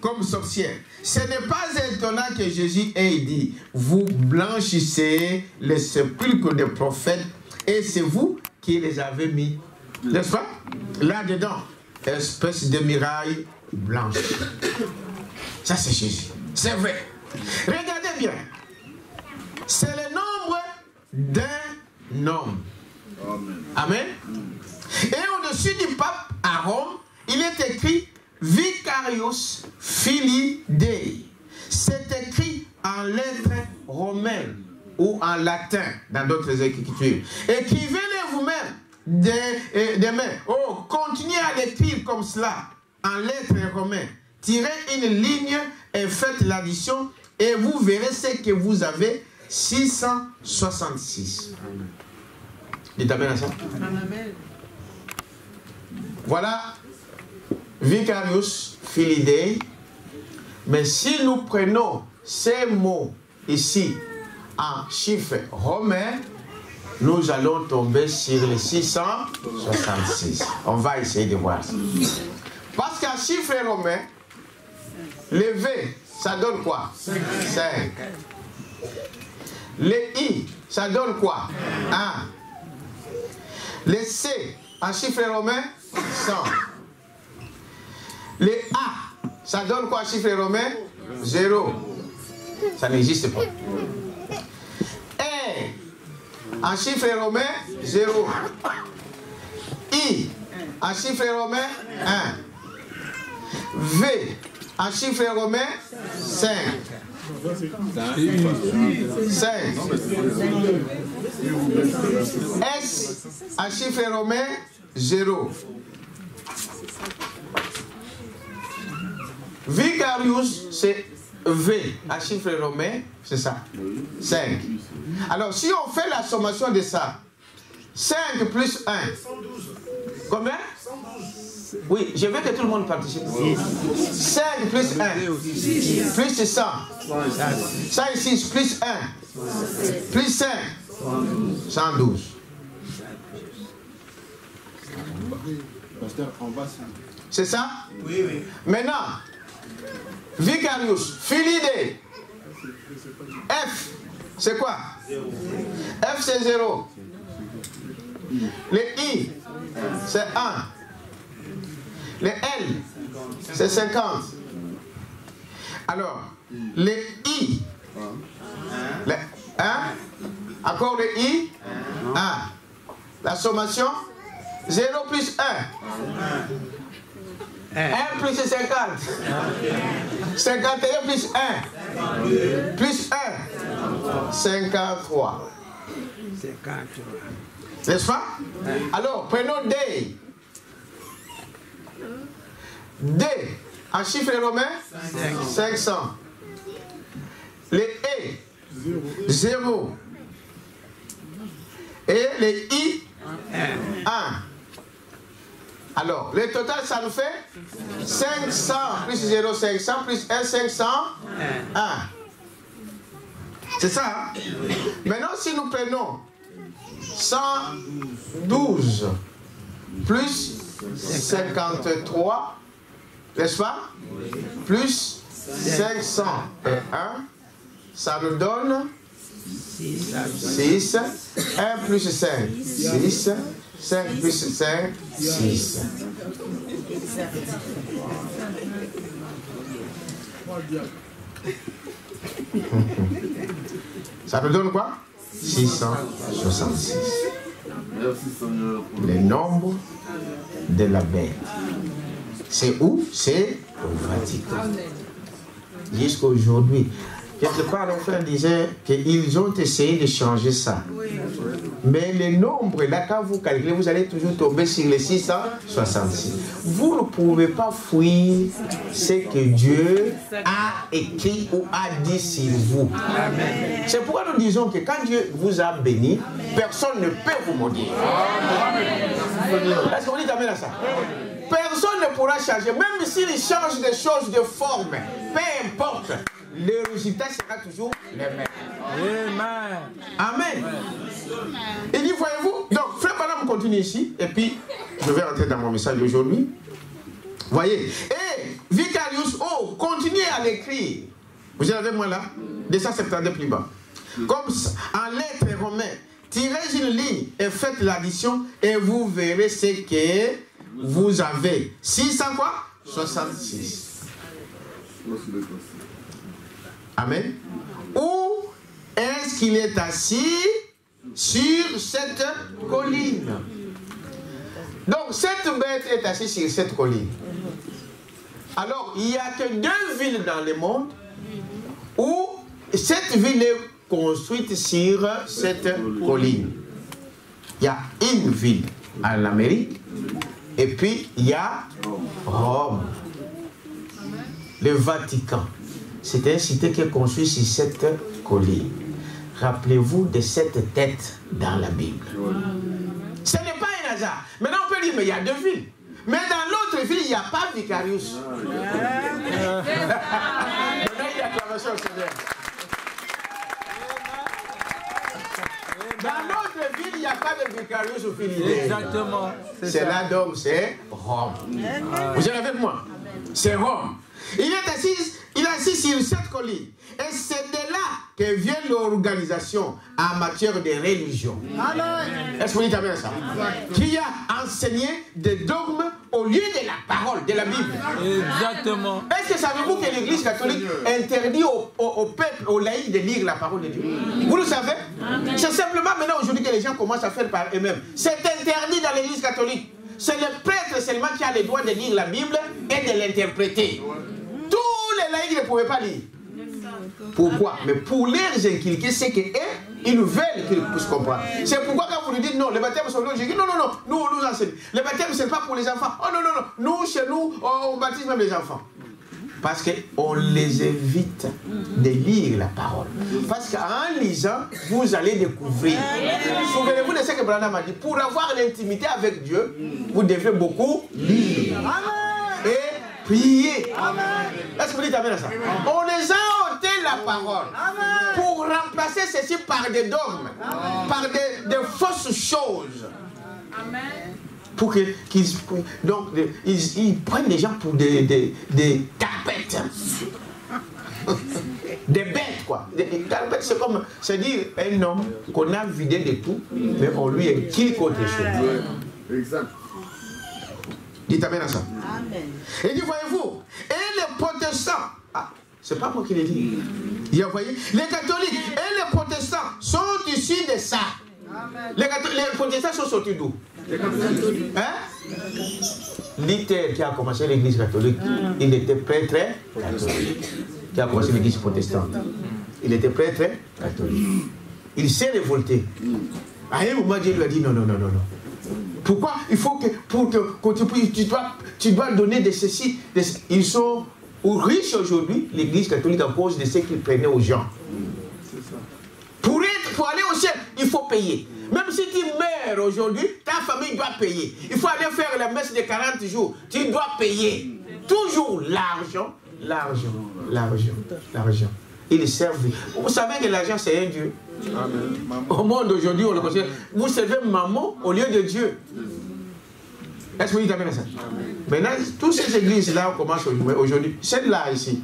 comme sorcière. Ce n'est pas étonnant que Jésus ait dit, vous blanchissez les sépulcres des prophètes et c'est vous qui les avez mis, n'est-ce pas? Là-dedans, espèce de miraille blanche. Ça c'est Jésus. C'est vrai. Regardez bien. C'est le nombre d'un homme. Amen. Et au-dessus du pape à Rome, il est écrit Vicarius Filii Dei. C'est écrit en lettres romaines ou en latin dans d'autres écritures. Écrivez-le vous-même demain. Oh, continuez à l'écrire comme cela en lettres romaines. Tirez une ligne et faites l'addition et vous verrez ce que vous avez, 666. Dites amen à ça. Amen. Voilà, Vicarius Filii Dei. Mais si nous prenons ces mots ici en chiffres romains, nous allons tomber sur les 666. On va essayer de voir ça. Parce qu'en chiffre romain, le V, ça donne quoi? 5. Le I, ça donne quoi? 1. Le C, en chiffre romain, 100. Le A, ça donne quoi en chiffre romain? 0. Ça n'existe pas. R, en chiffre romain, 0. I, en chiffre romain, 1. V, en chiffre romain, 5. 5. S, en chiffre romain, 0. Vicarius, c'est V, en chiffre romain, c'est ça. 5. Alors, si on fait la sommation de ça, 5 plus 1. Combien? Oui, je veux que tout le monde participe. 5 plus 1. Plus 100. Ça ici, plus 1. Plus 5. 112. C'est ça? Oui, oui. Maintenant, Vicarius, Philidé. F, c'est quoi? F, c'est 0. Le I, c'est 1. Le L, c'est 50. Alors, le I, le 1, encore le I, 1. La sommation, 0 plus 1. 1 plus 50. 51 plus 1. Plus 1. 53. N'est-ce pas? Alors, prenons D. D, en chiffre romain, 500. Le E, 0. Et le I, 1. Alors, le total, ça nous fait 500 plus 0, 500 plus 1, 500, 1. C'est ça, hein? Maintenant, si nous prenons 112 plus 53, n'est-ce pas? Plus 501, ça nous donne 6. 1 plus 5, 6. 5 plus 5, 6. Ça nous donne quoi? 666. Le nombre de la bête. C'est où? C'est au Vatican. Jusqu'à aujourd'hui. Quelque part, mon frère disait qu'ils ont essayé de changer ça. Mais le nombre, là, quand vous calculez, vous allez toujours tomber sur les 666. Vous ne pouvez pas fuir ce que Dieu a écrit ou a dit sur vous. C'est pourquoi nous disons que quand Dieu vous a béni, personne ne peut vous maudire. Est-ce qu'on dit amen à ça? Personne ne pourra changer, même s'il change des choses de forme, peu importe. Le résultat sera toujours le même. Amen. Amen. Il dit, voyez-vous, donc frère Branham continue ici, et puis je vais rentrer dans mon message d'aujourd'hui. Voyez, et Vicarius, oh, continuez à l'écrire. Vous êtes avec moi là? 270 plus bas. Comme en lettres romaines, tirez une ligne et faites l'addition, et vous verrez ce que vous avez. 600 quoi? 66. Amen. Où est-ce qu'il est assis? Sur cette colline. Donc, cette bête est assise sur cette colline. Alors, il n'y a que 2 villes dans le monde où cette ville est construite sur cette colline. Il y a une ville en Amérique et puis il y a Rome, le Vatican. C'est une cité qui est construite sur cette colline. Rappelez-vous de cette tête dans la Bible. Ce n'est pas un hasard. Maintenant, on peut dire, mais il y a 2 villes. Mais dans l'autre ville, il n'y a pas Vicarius. Maintenant, il y a acclamation au Seigneur. notre ville, il n'y a pas de vicarius ou fidélité. Exactement. C'est là donc, c'est Rome. Vous êtes avec moi? C'est Rome. Il est assis sur cette colline. Et c'est de là que vient l'organisation en matière de religion. Est-ce que vous dites amen à ça? Qui a enseigné des dogmes au lieu de la parole, de la Bible. Exactement. Est-ce que savez-vous que l'Église catholique interdit au peuple, aux laïcs de lire la parole de Dieu? Vous le savez? C'est simplement maintenant aujourd'hui que les gens commencent à faire par eux-mêmes. C'est interdit dans l'Église catholique. C'est le prêtre seulement qui a le droit de lire la Bible et de l'interpréter. Tous les laïcs ne pouvaient pas lire. Pourquoi? Mais pour les inculquer, c'est qu'eux, ils veulent qu'ils puissent comprendre. C'est pourquoi quand vous lui dites non, le baptême c'est non, j'ai dit non, nous enseignons. Le baptême c'est pas pour les enfants. Oh non, nous chez nous, on baptise même les enfants. Parce qu'on les évite de lire la parole. Parce qu'en lisant, vous allez découvrir. Souvenez-vous de ce que Branham a dit. Pour avoir l'intimité avec Dieu, vous devez beaucoup lire. Et prier. Est-ce que vous dites amen à ça? On les a ôté la parole pour remplacer ceci par des dogmes, par des fausses choses. Pour ils prennent les gens pour des carpettes. Des bêtes, quoi. Des carpettes, c'est comme, c'est-à-dire un homme qu'on a vidé de tout, mais on lui inculque autre chose. Exact. Dites amen à ça. Et dit, voyez-vous, et les protestants, c'est pas moi qui l'ai dit. Vous voyez, les catholiques et les protestants sont issus de ça. Les protestants sont sortis d'où? Hein? Luther qui a commencé l'église catholique, il était prêtre catholique. Qui a commencé l'église protestante, il était prêtre catholique. Il s'est révolté. À un moment, Dieu lui a dit non. Pourquoi? Il faut tu dois donner de ceci. Ils sont riches aujourd'hui, l'église catholique, à cause de ce qu'ils prenaient aux gens. Pour aller au ciel, il faut payer. Même si tu meurs aujourd'hui, ta famille doit payer. Il faut aller faire la messe de 40 jours. Tu dois payer. Toujours l'argent. Ils servent. Vous savez que l'argent, c'est un Dieu. Amen. Au monde d'aujourd'hui, on le considère. Vous servez maman au lieu de Dieu. Est-ce que vous dites amen à ça? Maintenant, toutes ces églises-là, on commence aujourd'hui. Celle-là, ici,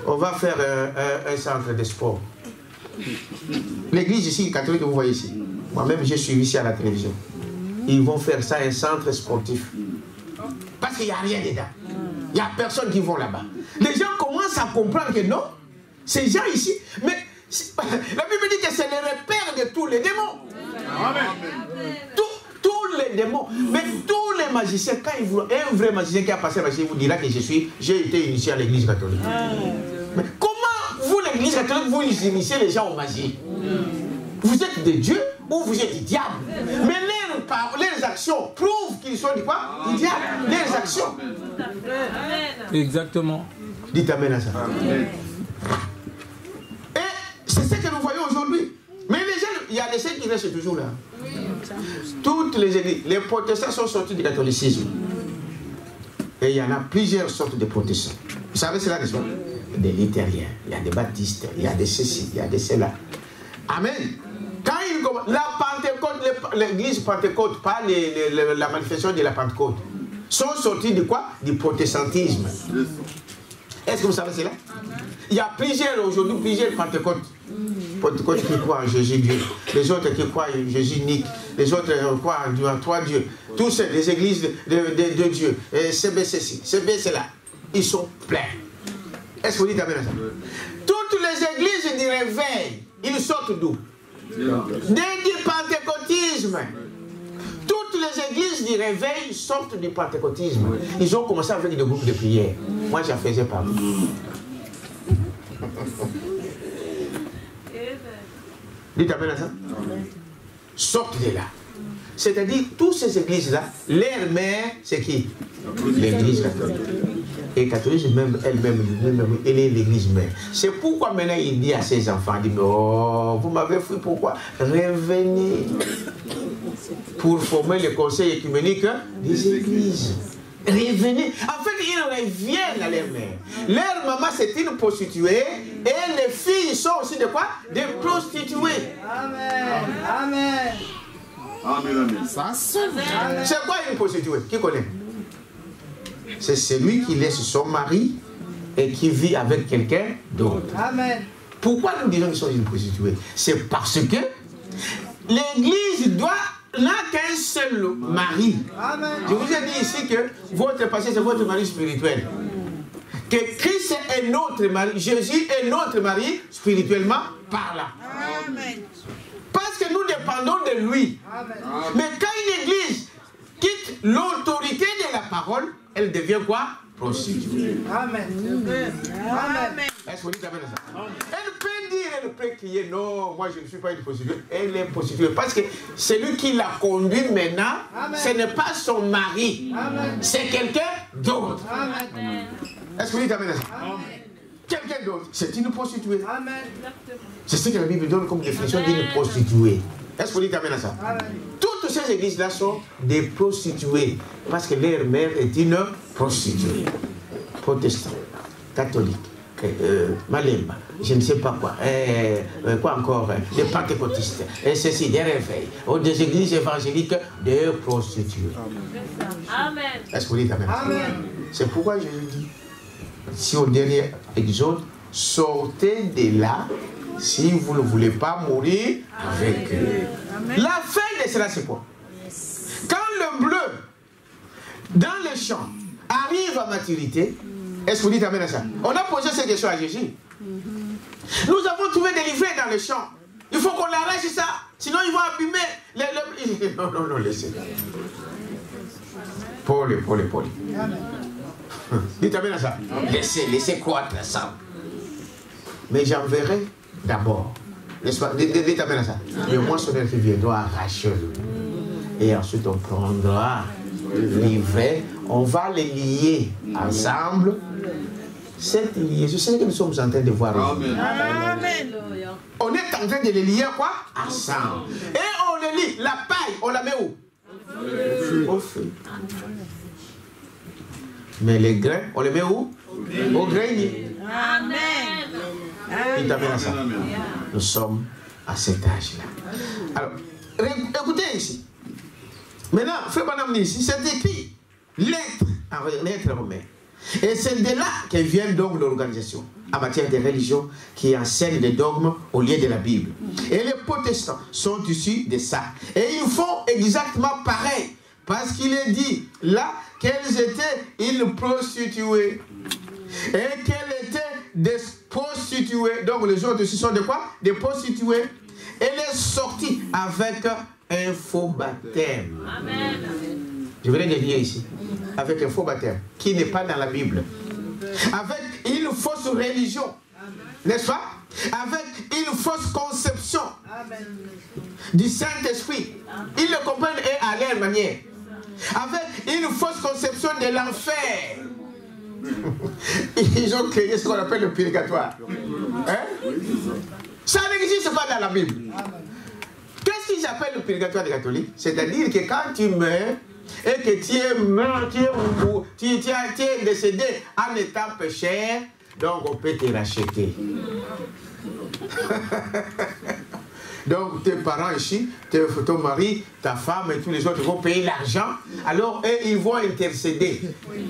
on va faire un centre de sport. L'église ici, catholique que vous voyez ici, moi-même j'ai suivi ici à la télévision. Ils vont faire ça un centre sportif. Parce qu'il n'y a rien dedans. Il n'y a personne qui va là-bas. Les gens commencent à comprendre que non, ces gens ici, mais la Bible dit que c'est le repère de tous les démons. Tous les démons. Mais tous les magiciens, quand ils voient, un vrai magicien qui a passé la magie, vous dira que j'ai été initié à l'église catholique. Mais comment vous, l'église catholique, vous initiez les gens aux magies? Vous êtes des dieux ou vous êtes des diables? Mais leurs actions prouvent qu'ils sont du quoi? Des diables. Leurs actions. Exactement. Dites amen à ça. Amen. Et c'est ce que nous voyons aujourd'hui. Mais les gens, il y a des gens qui restent toujours là. Toutes les églises, les protestants sont sortis du catholicisme. Et il y en a plusieurs sortes de protestants. Vous savez cela, n'est-ce pas? Des luthériens, il y a des baptistes, il y a des ceci, il y a des cela. Amen. Quand la Pentecôte, l'église Pentecôte, pas la manifestation de la Pentecôte, sont sortis de quoi? Du protestantisme. Est-ce que vous savez cela? Il y a aujourd'hui plusieurs Pentecôtes. Pentecôte qui croient en Jésus-Dieu. Les autres qui croient en Jésus-Nique. Les autres croient en trois dieux. Tous ces les églises de Dieu. CBCC, CBClà. Ils sont pleins. Est-ce que vous dites amen à ça? Toutes les églises du réveil, ils sortent d'où? Du pentecôtisme. Toutes les églises du réveil sortent du pentecôtisme. Ils ont commencé avec des groupes de prière. Moi, j'en faisais partie. Dites amen à ça? Sortent de là. C'est-à-dire, toutes ces églises-là, leur mère, c'est qui? L'église catholique. Et catholique même, elle-même, elle est l'église mère. C'est pourquoi maintenant il dit à ses enfants, il dit, oh, vous m'avez fui, pourquoi? Revenez pour former le conseil écuménique des églises. Revenez. En fait, ils reviennent à leur mère. Leur maman, c'est une prostituée et les filles églises sont aussi de quoi? Des prostituées. Amen. Amen. Amen. C'est quoi une prostituée? Qui connaît? C'est celui qui laisse son mari et qui vit avec quelqu'un d'autre. Amen. Pourquoi nous disons qu'ils sont une prostituée? C'est parce que l'église n'a qu'un seul mari. Amen. Je vous ai dit ici que votre passé, c'est votre mari spirituel. Que Christ est notre mari, Jésus est notre mari spirituellement parlant. Amen. Parce que nous dépendons de lui. Amen. Mais quand une église quitte l'autorité de la parole, elle devient quoi? Prostituée. Amen. Amen. Est-ce que vous dites amen à ça? Elle peut dire, elle peut crier, non, moi je ne suis pas une prostituée. Elle est prostituée. Parce que celui qui la conduit maintenant, ce n'est pas son mari. C'est quelqu'un d'autre. Amen. Est-ce que vous dites amen à ça? Quelqu'un d'autre, c'est une prostituée. Amen. C'est ce que la Bible donne comme définition d'une prostituée. Est-ce que vous dites amen à ça? Amen. Toutes ces églises-là sont des prostituées. Parce que leur mère est une prostituée. Protestant, catholique, Malemba, je ne sais pas quoi. Quoi encore? Des pentecôtistes. Et ceci, des réveils. Ou des églises évangéliques, des prostituées. Amen. Est-ce que vous dites amen? Amen. C'est pourquoi je lui dis, si au dernier exode, sortez de là si vous ne voulez pas mourir avec eux. La fin de cela, c'est quoi? Quand le bleu dans les champs arrive à maturité, est-ce que vous dites amen à ça? On a posé cette question à Jésus. Nous avons trouvé des livrets dans les champs. Il faut qu'on arrache ça, sinon ils vont abîmer non, laissez. Paul. Dites amen à ça. Laissez croître ça. Mais j'enverrai d'abord. Dites amen à ça. Le moissonneur qui viendra arracher le bout. Et ensuite on prendra le livret. On va les lier ensemble. Cette liaison, c'est ce que nous sommes en train de voir. Amen. Amen. On est en train de les lier quoi? Ensemble. Et on les lie. La paille, on la met où? Au feu. Mais les grains, on les met où? Au grenier. Amen. Dites amen à ça. Nous sommes à cet âge-là. Alors, écoutez ici. Maintenant, Frère Branham ici, c'est écrit lettre romaine. Et c'est de là que vient donc l'organisation en matière de religion qui enseigne les dogmes au lieu de la Bible. Et les protestants sont issus de ça. Et ils font exactement pareil. Parce qu'il est dit là qu'elles étaient une prostituée. Et qu'elles étaient des prostituées. Donc les autres aussi sont de quoi? Des prostituées. Elle est sortie avec un faux baptême. Amen. Je vais les lire ici. Avec un faux baptême qui n'est pas dans la Bible. Avec une fausse religion. N'est-ce pas? Avec une fausse conception du Saint-Esprit. Ils le comprennent et à leur manière. Avec une fausse conception de l'enfer. Ils ont créé ce qu'on appelle le purgatoire. Hein? Ça n'existe pas dans la Bible. Qu'est-ce qu'ils appellent le purgatoire des catholiques? C'est-à-dire que quand tu meurs et que tu es mort, tu es décédé en étant pécheur, donc on peut te racheter. Donc tes parents ici, ton mari, ta femme et tous les autres vont payer l'argent. Alors eux, ils vont intercéder.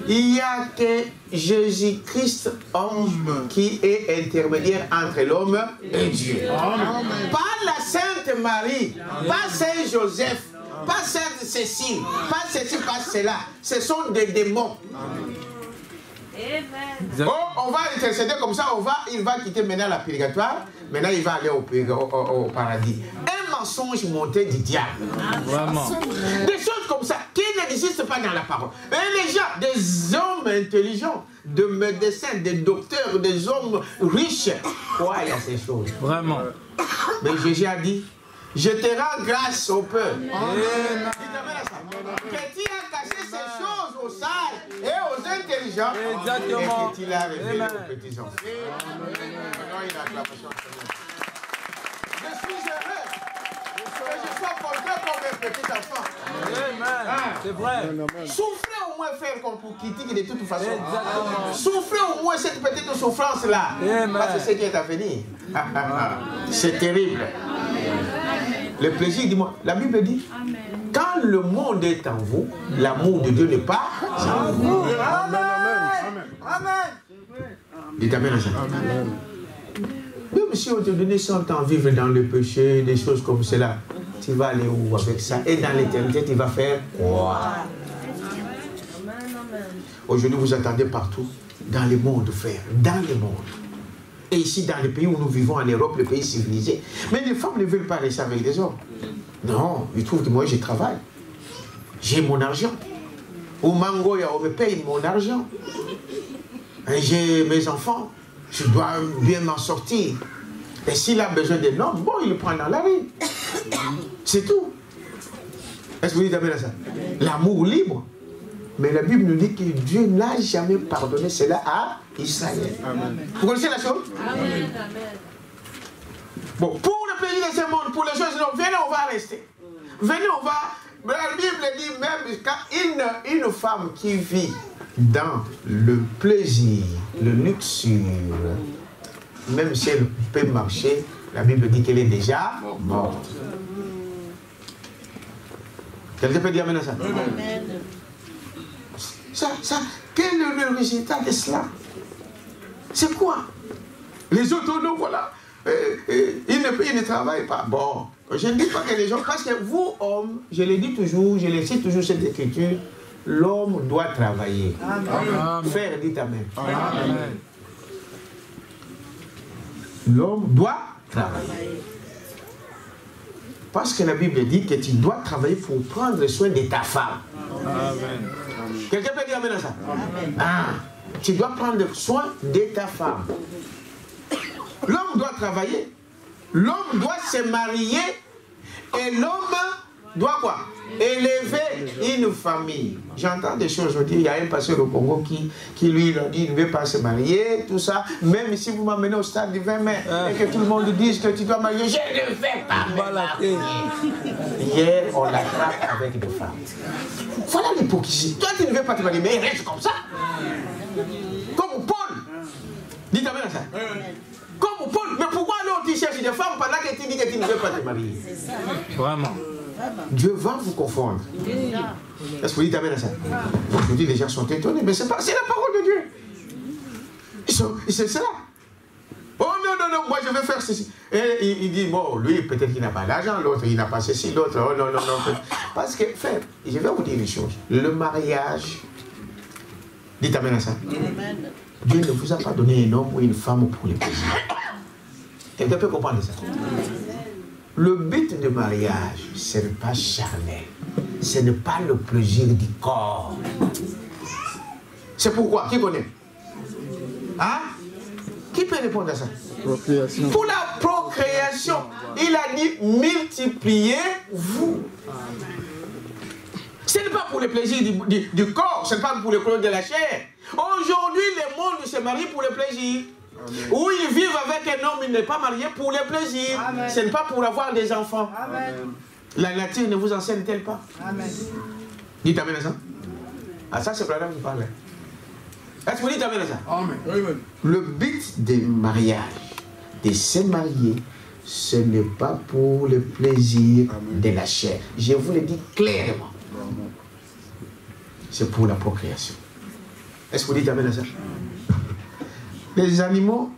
Il n'y a que Jésus-Christ, homme, qui est intermédiaire entre l'homme et Dieu. Amen. Pas la Sainte Marie, pas Saint Joseph, pas Sainte Cécile, pas ceci, pas cela. Ce sont des démons. Oh, on va intercéder comme ça, il va quitter maintenant la purgatoire, maintenant il va aller au paradis. Un mensonge monté du diable. Vraiment. Des choses comme ça qui n'existent pas dans la parole. Et les gens, des hommes intelligents, de médecins, des docteurs, des hommes riches, croient à ces choses. Vraiment. Mais Jésus a dit, je te rends grâce au peuple. Amen. Que tu as caché ces choses aux sages et aux intelligents. Exactement. Et que tu l'as révélé aux petits enfants. Maintenant, une acclamation. Je suis heureux que je sois porté comme un petit enfant. Amen. C'est vrai. Souffrez au moins moins faire qu'on vous critique de toute façon. Exactement. Souffrez au moins cette petite souffrance-là. Parce que c'est ce qui est à venir. C'est terrible. Le plaisir, dis-moi, la Bible dit, quand le monde est en vous, l'amour de Dieu n'est pas en vous. Amen. Amen. Dites amen à ça. Même si on te donnait 100 ans vivre dans le péché, des choses comme cela, tu vas aller où avec ça? Et dans l'éternité, tu vas faire quoi? Aujourd'hui, vous attendez partout, dans le monde, frère, dans le monde. Et ici, dans les pays où nous vivons, en Europe, le pays civilisé. Mais les femmes ne veulent pas rester avec des hommes. Non, ils trouvent que moi, je travaille. J'ai mon argent. Au Mangoya, on me paye mon argent. Et j'ai mes enfants. Je dois bien m'en sortir. Et s'il a besoin d'un homme, bon, il le prend dans la rue. C'est tout. Est-ce que vous dites amen à ça? L'amour libre. Mais la Bible nous dit que Dieu n'a jamais pardonné cela à Israël. Amen. Vous connaissez la chose? Amen. Bon, pour le plaisir de ce monde, pour les choses, non, venez, on va rester. Venez, on va... La Bible dit même quand une femme qui vit dans le plaisir, le luxure, même si elle peut marcher, la Bible dit qu'elle est déjà morte. Quelqu'un peut dire amen à ça? Amen. Ça, quel est le résultat de cela? C'est quoi? Les autres, non, voilà. Ils ne travaillent pas. Bon, je ne dis pas que les gens... Parce que vous, hommes, je le dis toujours, je le cite toujours cette écriture, l'homme doit travailler. Amen. Frère, dites amen. Amen. L'homme doit travailler. Parce que la Bible dit que tu dois travailler pour prendre soin de ta femme. Amen. Quelqu'un peut dire amen à ça? Amen. Ah, tu dois prendre soin de ta femme. L'homme doit travailler. L'homme doit se marier. Et l'homme doit quoi? Élever une famille. J'entends des choses aujourd'hui. Il y a un pasteur au Congo qui lui, il a dit, il ne veut pas se marier, tout ça. Même si vous m'amenez au stade du 20 mai et que tout le monde dise que tu dois marier, je ne vais pas me marier. Hier, on l'attrape avec des femmes. Voilà l'hypocrisie. Toi, tu ne veux pas te marier, mais reste comme ça. Comme Paul. Dites amen à ça. Comme Paul. Mais pourquoi alors tu cherches des femmes pendant que tu dis que tu ne veux pas te marier? Vraiment. Dieu va vous confondre. Est-ce que vous dites amen à ça? Aujourd'hui, les gens sont étonnés, mais c'est la parole de Dieu. C'est cela. Oh non, moi je vais faire ceci. Et il dit, bon, lui, peut-être qu'il n'a pas d'argent, l'autre, il n'a pas ceci, l'autre, oh non. Parce que, frère, je vais vous dire une chose. Le mariage, dites amen à ça. Dieu ne vous a pas donné un homme ou une femme pour le plaisir. Quelqu'un peut comprendre ça? Le but du mariage, ce n'est pas charnel. Ce n'est pas le plaisir du corps. C'est pourquoi? Qui connaît? Hein? Qui peut répondre à ça? Procréation. Pour la procréation, il a dit multipliez-vous. Ce n'est pas pour le plaisir du corps, ce n'est pas pour le plaisir de la chair. Aujourd'hui, le monde se marie pour le plaisir. Amen. Où ils vivent avec un homme, il n'est pas marié pour le plaisir. Amen. Ce n'est pas pour avoir des enfants. Amen. La nature ne vous enseigne-t-elle pas? Amen. Dites amen à ça. Ah, ça, c'est Branham qui parle. Est-ce que vous dites amen à ça? Amen. Le but du mariage, de se marier, ce n'est pas pour le plaisir de la chair. Je vous le dis clairement. C'est pour la procréation. Est-ce que vous dites amen à ça? Les animaux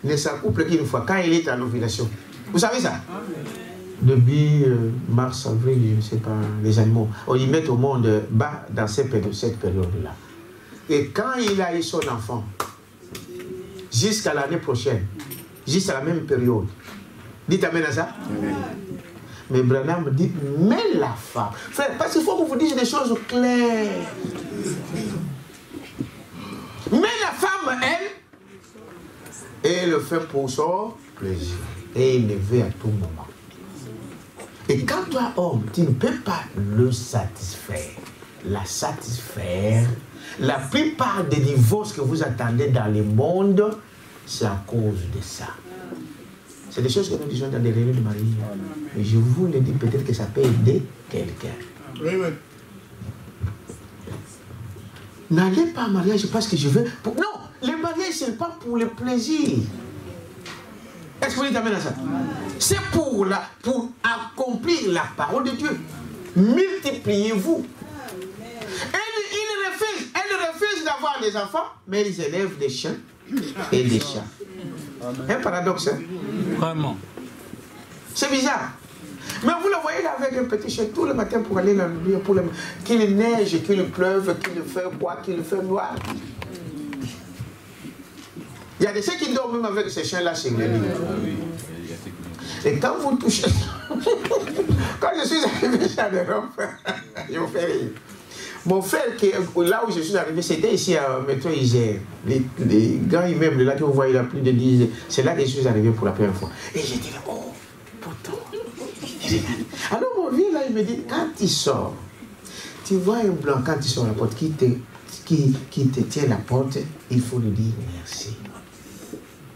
ne s'accouplent qu'une fois, quand il est en ovulation. Vous savez ça? Depuis mars, avril, je ne sais pas, les animaux, on y met au monde bas dans cette période-là. Et quand il a eu son enfant, jusqu'à l'année prochaine, jusqu'à la même période, dites amen à ça? Mais Branham dit, mais la femme, frère, parce qu'il faut que vous disiez des choses claires. Mais la femme, elle le fait pour son plaisir. Et il le veut à tout moment. Et quand toi, homme, tu ne peux pas le satisfaire, la satisfaire, la plupart des divorces que vous attendez dans le monde, c'est à cause de ça. C'est des choses que nous disons dans les réunions de mariage. Mais je vous le dis, peut-être que ça peut aider quelqu'un. n'allez pas au mariage parce que je veux... Non, le mariage, ce n'est pas pour le plaisir. Est-ce que vous dites amen à ça? C'est pour accomplir la parole de Dieu. Multipliez-vous. Elle refuse d'avoir des enfants, mais ils élèvent des chiens et des chats. Un paradoxe, hein? Vraiment. C'est bizarre. Mais vous le voyez là avec un petit chien tout le matin pour aller dans le mur, qu'il neige, qu'il pleuve, qu'il fait quoi, qu'il fait noir. Il y a des gens qui dorment même avec ces chiens-là sur le lit. Et quand vous touchez... Quand je suis arrivé chez Adéron, je vous fais rire. Mon frère, là où je suis arrivé, c'était ici à Métro Isère. Les grands immeubles là que vous voyez, il a plus de 10. C'est là que je suis arrivé pour la première fois. Et j'ai dit, oh, pourtant. Alors mon vieux là, il me dit, quand il sort, tu vois un blanc quand il sort la porte, qui te tient la porte, il faut lui dire merci.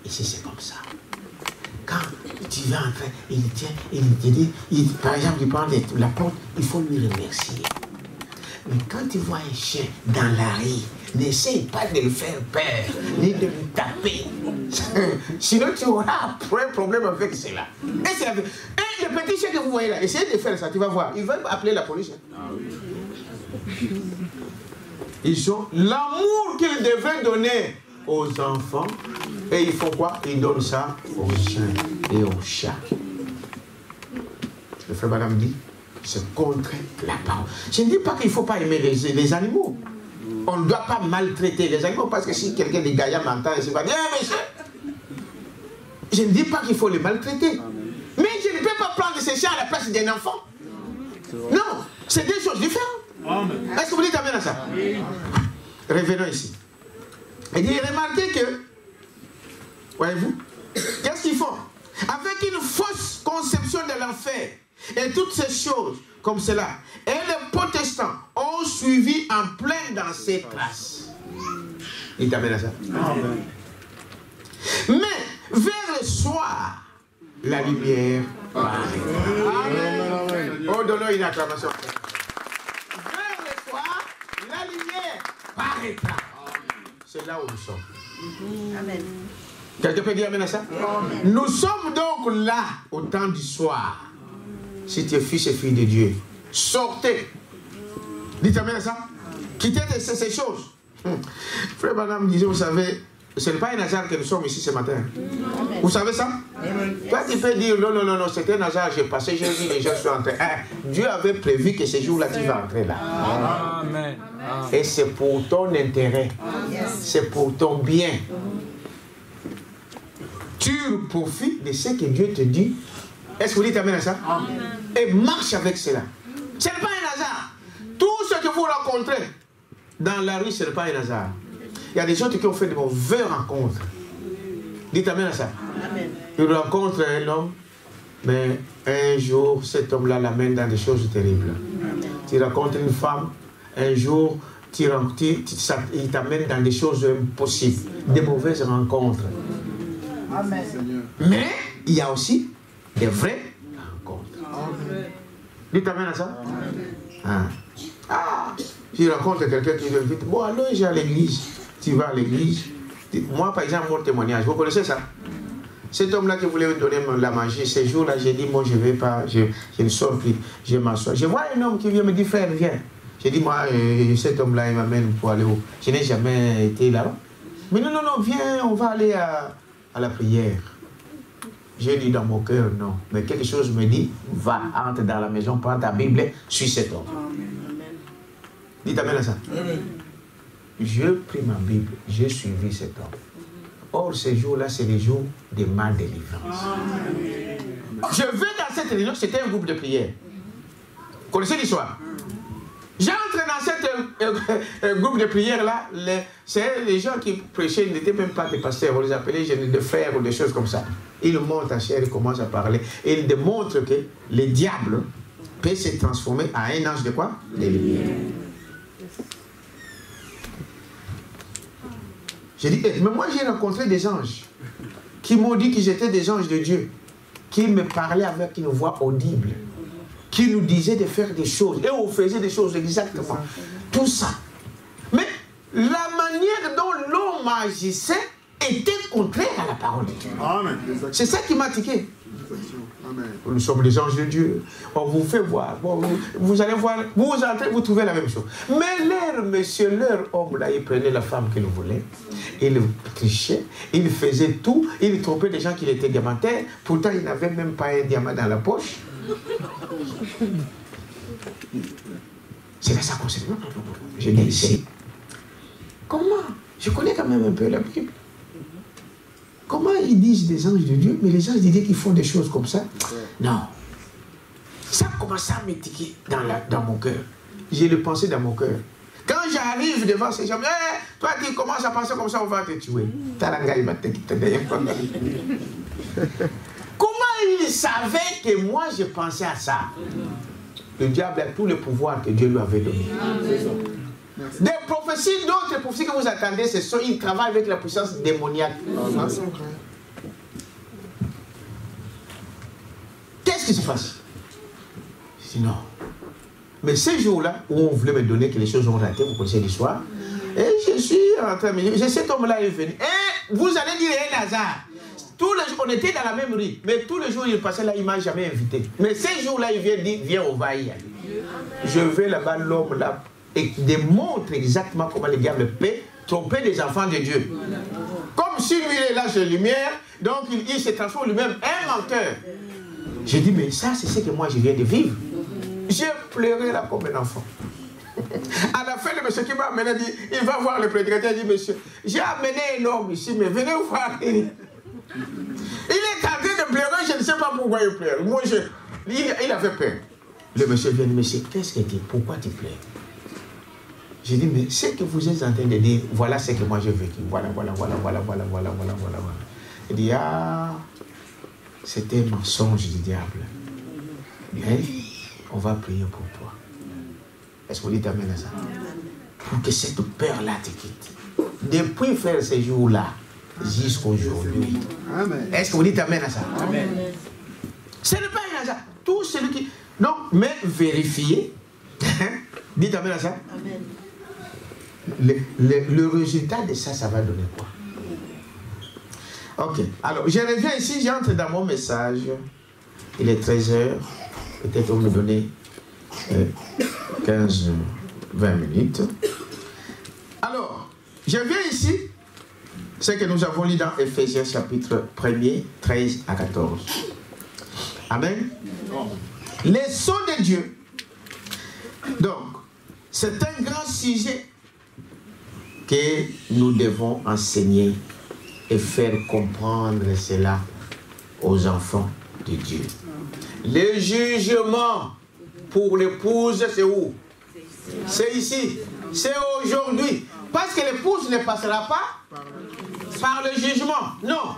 Ici c'est comme ça. Quand tu vas entrer, il tient, il te dit, par exemple, il prend la porte, il faut lui remercier. Mais quand tu vois un chien dans la rue, n'essaye pas de le faire peur, ni de lui taper. Sinon, tu auras un problème avec cela. Et le petit chien que vous voyez là, essayez de faire ça, tu vas voir. Il va appeler la police. Ils ont l'amour qu'ils devaient donner aux enfants. Et ils font quoi? Ils donnent ça aux chiens et aux chats. Le frère Madame dit, c'est contre la parole. Je ne dis pas qu'il ne faut pas aimer les animaux. On ne doit pas maltraiter les animaux parce que si quelqu'un de gaillard m'entend, il va dire, eh, monsieur. Je ne dis pas qu'il faut les maltraiter. Mais je ne peux pas prendre ces chats à la place d'un enfant. Non, c'est deux choses différentes. Est-ce que vous dites amen à ça? Revenons ici. Il dit, remarquez que, voyez-vous, qu'est-ce qu'ils font? Avec une fausse conception de l'enfer et toutes ces choses comme cela, et les protestants ont suivi en plein dans ces traces. Il t'amène à ça. Amen. Mais vers le soir, la lumière paraîtra. Amen. Oh, donnons une acclamation. Vers le soir, la lumière paraîtra. C'est là où nous sommes. Amen. Quelqu'un peut dire amen à ça? Amen. Nous sommes donc là au temps du soir. Si tu es fils et fille de Dieu, sortez. Dites amen à ça. Quittez ces choses. Frère Madame disait, vous savez, ce n'est pas un hasard que nous sommes ici ce matin. Amen. Vous savez ça? Amen. Toi, tu peux dire, non, c'était un hasard, j'ai passé, j'ai vu les gens sont entrés. Dieu avait prévu que ce jour-là, tu vas entrer là. Amen. Et c'est pour ton intérêt. C'est pour ton bien. Tu profites de ce que Dieu te dit. Est-ce que vous dites amen à ça? Amen. Et marche avec cela. Ce n'est pas un hasard. Tout ce que vous rencontrez dans la rue, ce n'est pas un hasard. Il y a des gens qui ont fait de mauvaises rencontres. Dites amen à ça. Amen. Ils rencontrent un homme, mais un jour, cet homme-là l'amène dans des choses terribles. Amen. Tu rencontres une femme, un jour, il t'amène dans des choses impossibles, des mauvaises rencontres. Amen. Mais il y a aussi des vraies rencontres. Amen. Dites amen à ça. Tu rencontres quelqu'un qui veut vite. Bon, alors j'ai à l'église. Tu vas à l'église. Moi, par exemple, mon témoignage, vous connaissez ça? Cet homme-là qui voulait me donner la magie, ces jours-là, j'ai dit, moi, je ne vais pas, je ne sors plus, je m'assois. Je vois un homme qui vient me dire, frère, viens. J'ai dit, moi, cet homme-là, il m'amène pour aller où? Je n'ai jamais été là-bas. Mais non, viens, on va aller à la prière. J'ai dit dans mon cœur, non. Mais quelque chose me dit, va, entre dans la maison, prends ta Bible, suis cet homme. Dites amen à ça. Je pris ma Bible, j'ai suivi cet homme. Or, ces jours-là, c'est les jours de ma délivrance. Je vais dans cette réunion, c'était un groupe de prière. Vous connaissez l'histoire? J'entre dans ce groupe de prière-là, c'est les gens qui prêchaient, ils n'étaient même pas des pasteurs, on les appelait des frères ou des choses comme ça. Ils montent en chair, ils commencent à parler, et ils démontrent que le diable peut se transformer en un ange de quoi? De lumière. J'ai dit, mais moi j'ai rencontré des anges qui m'ont dit qu'ils étaient des anges de Dieu, qui me parlaient avec une voix audible, qui nous disaient de faire des choses, et on faisait des choses exactement. Tout ça. Mais la manière dont l'homme agissait était contraire à la parole de Dieu. Amen. C'est ça qui m'a tiqué. Amen. Nous sommes les anges de Dieu. On vous fait voir. Bon, vous allez voir, vous entrez, vous trouvez la même chose. Mais leur monsieur, leur homme, là, il prenait la femme qu'il voulait. Il trichait. Il faisait tout. Il trompait des gens qui étaient diamantaires. Pourtant, il n'avait même pas un diamant dans la poche. C'est là ça qu'on s'est dit. Je dis ici. Comment? Je connais quand même un peu la Bible. Comment ils disent des anges de Dieu, mais les anges de Dieu qui font des choses comme ça? Non. Ça commence à m'étiquer dans mon cœur. J'ai le pensé dans mon cœur. Quand j'arrive devant ces gens, hey, toi tu commences à penser comme ça, on va te tuer. Comment ils savaient que moi je pensais à ça? Le diable a tout le pouvoir que Dieu lui avait donné. Des prophéties, d'autres prophéties que vous attendez, ce sont, ils travaillent avec la puissance démoniaque. Qu'est-ce qui se passe? Je dis non. Mais ces jours-là, où on voulait me donner que les choses ont raté, vous connaissez l'histoire, et je suis en train de me dire, cet homme-là est venu. Et vous allez dire, Lazare, tous les jours, on était dans la même rue, mais tous les jours, il passait là, il ne m'a jamais invité. Mais ces jours-là, il vient dire, viens, on va y aller. Je vais là-bas, l'homme là, et démontre exactement comment le diable peut tromper les enfants de Dieu. Comme si lui il est là sur la lumière, donc il se transforme lui-même un menteur. J'ai dit, mais ça c'est ce que moi je viens de vivre. J'ai pleuré là comme un enfant. À la fin, le monsieur qui m'a amené dit, il va voir le prédicateur, il dit, monsieur, j'ai amené un homme ici, mais venez voir. Il est en train de pleurer, je ne sais pas pourquoi il pleure. Moi, il avait peur. Le monsieur vient, monsieur, qu'est-ce que tu dis? Pourquoi tu pleures? J'ai dit, mais ce que vous êtes en train de dire, voilà ce que moi j'ai vécu. Voilà. Il dit, ah, c'était un mensonge du diable. Mais on va prier pour toi. Est-ce que vous dites amen à ça? Pour que cette peur-là te quitte. Depuis faire ces jours-là, jusqu'aujourd'hui. Est-ce que vous dites amen à ça? Amen. Ce n'est pas un hasard. Tout celui qui... Non, mais vérifiez. Dites amen à ça. Amen. Le résultat de ça, ça va donner quoi? Ok. Alors, je reviens ici, j'entre dans mon message. Il est 13h. Peut-être on me donner 15-20 minutes. Alors, je viens ici. Ce que nous avons lu dans Ephésiens chapitre 1er, 13 à 14. Amen. Les sons de Dieu. Donc, c'est un grand sujet que nous devons enseigner et faire comprendre cela aux enfants de Dieu. Le jugement pour l'épouse, c'est où? C'est ici. C'est aujourd'hui. Parce que l'épouse ne passera pas par le jugement. Non.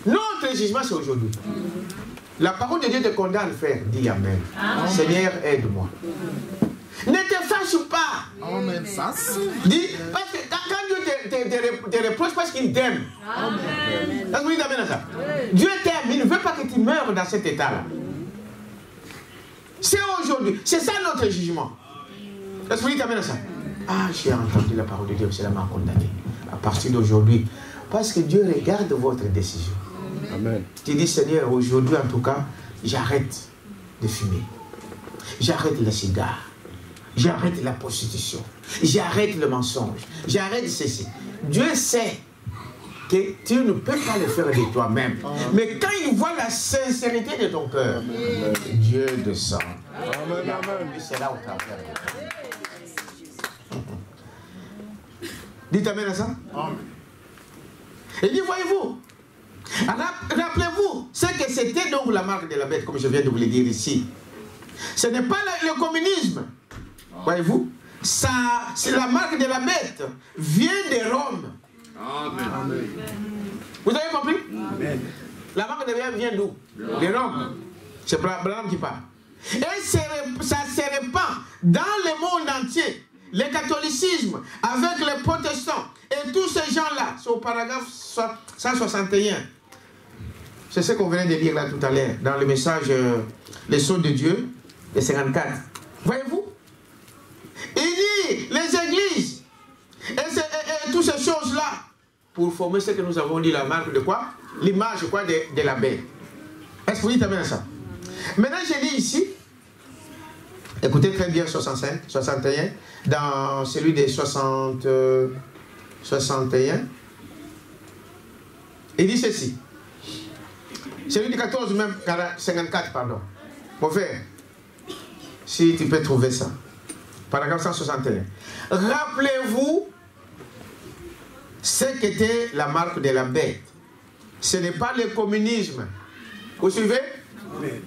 Notre jugement, c'est aujourd'hui. La parole de Dieu te condamne, frère. Dis Amen. Amen. Seigneur, aide-moi. Ne te fâche pas. Amen. Dis, parce que quand Dieu te reproche, parce qu'il t'aime. Amen. Est-ce que vous dites Amen à ça? Dieu t'aime, il ne veut pas que tu meurs dans cet état-là. C'est aujourd'hui. C'est ça notre jugement. Est-ce que vous dites Amen à ça? Ah, j'ai entendu la parole de Dieu, cela m'a condamné. À partir d'aujourd'hui. Parce que Dieu regarde votre décision. Amen. Tu dis, Seigneur, aujourd'hui en tout cas, j'arrête de fumer. J'arrête le cigare. J'arrête la prostitution. J'arrête le mensonge. J'arrête ceci. Dieu sait que tu ne peux pas le faire de toi-même. Mais quand il voit la sincérité de ton cœur, Dieu descend. Amen. C'est là où tu as fait. Dites Amen à ça. Amen. Et dit, voyez-vous, rappelez-vous ce que c'était donc la marque de la bête, comme je viens de vous le dire ici. Ce n'est pas le communisme. Voyez-vous, ça, c'est la marque de la bête, vient de Rome. Amen. Vous avez compris? Amen. La marque de la bête vient d'où? De Rome. C'est Branham qui parle. Et ça se répand dans le monde entier. Le catholicisme, avec les protestants, et tous ces gens-là, c'est au paragraphe 161. C'est ce qu'on venait de lire là tout à l'heure, dans le message Les sons de Dieu, le 54. Voyez-vous? Il dit, les églises, Et toutes ces choses-là, pour former ce que nous avons dit, la marque de quoi? L'image quoi de la bête. Est-ce que vous dites amen à ça? Maintenant, j'ai dit ici, écoutez très bien 65, 61, dans celui des 61, il dit ceci. Celui du 14, même 54, pardon. Mon frère, si tu peux trouver ça. Paragraphe 161. Rappelez-vous ce qu'était la marque de la bête. Ce n'est pas le communisme. Vous suivez? Amen.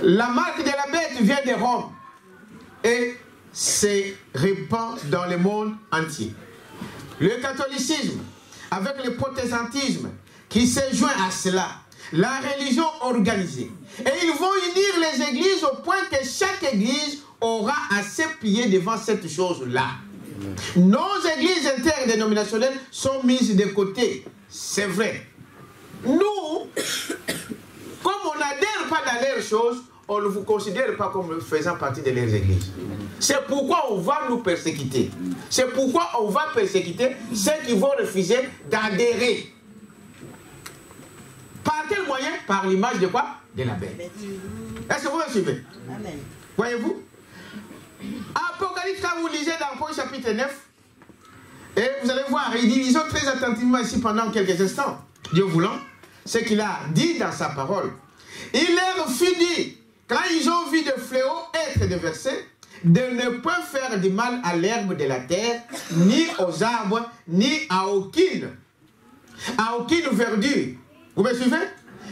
La marque de la bête vient de Rome et se répand dans le monde entier. Le catholicisme, avec le protestantisme, qui se joint à cela, la religion organisée. Et ils vont unir les églises au point que chaque église aura à se plier devant cette chose-là. Nos églises interdénominationnelles sont mises de côté. C'est vrai. Nous, comme on n'adhère pas dans leurs choses, on ne vous considère pas comme faisant partie de leurs églises. C'est pourquoi on va nous persécuter. C'est pourquoi on va persécuter ceux qui vont refuser d'adhérer. Par quel moyen? Par l'image de quoi? De la bête. Est-ce que vous me suivez? Amen. Voyez-vous? Apocalypse, quand vous lisez dans Apocalypse chapitre 9, et vous allez voir, il dit, lisons très attentivement ici pendant quelques instants, Dieu voulant, ce qu'il a dit dans sa parole. Il leur fut dit, quand ils ont vu de fléaux être déversés, de ne pas faire du mal à l'herbe de la terre, ni aux arbres, ni à aucune verdure. Vous me suivez?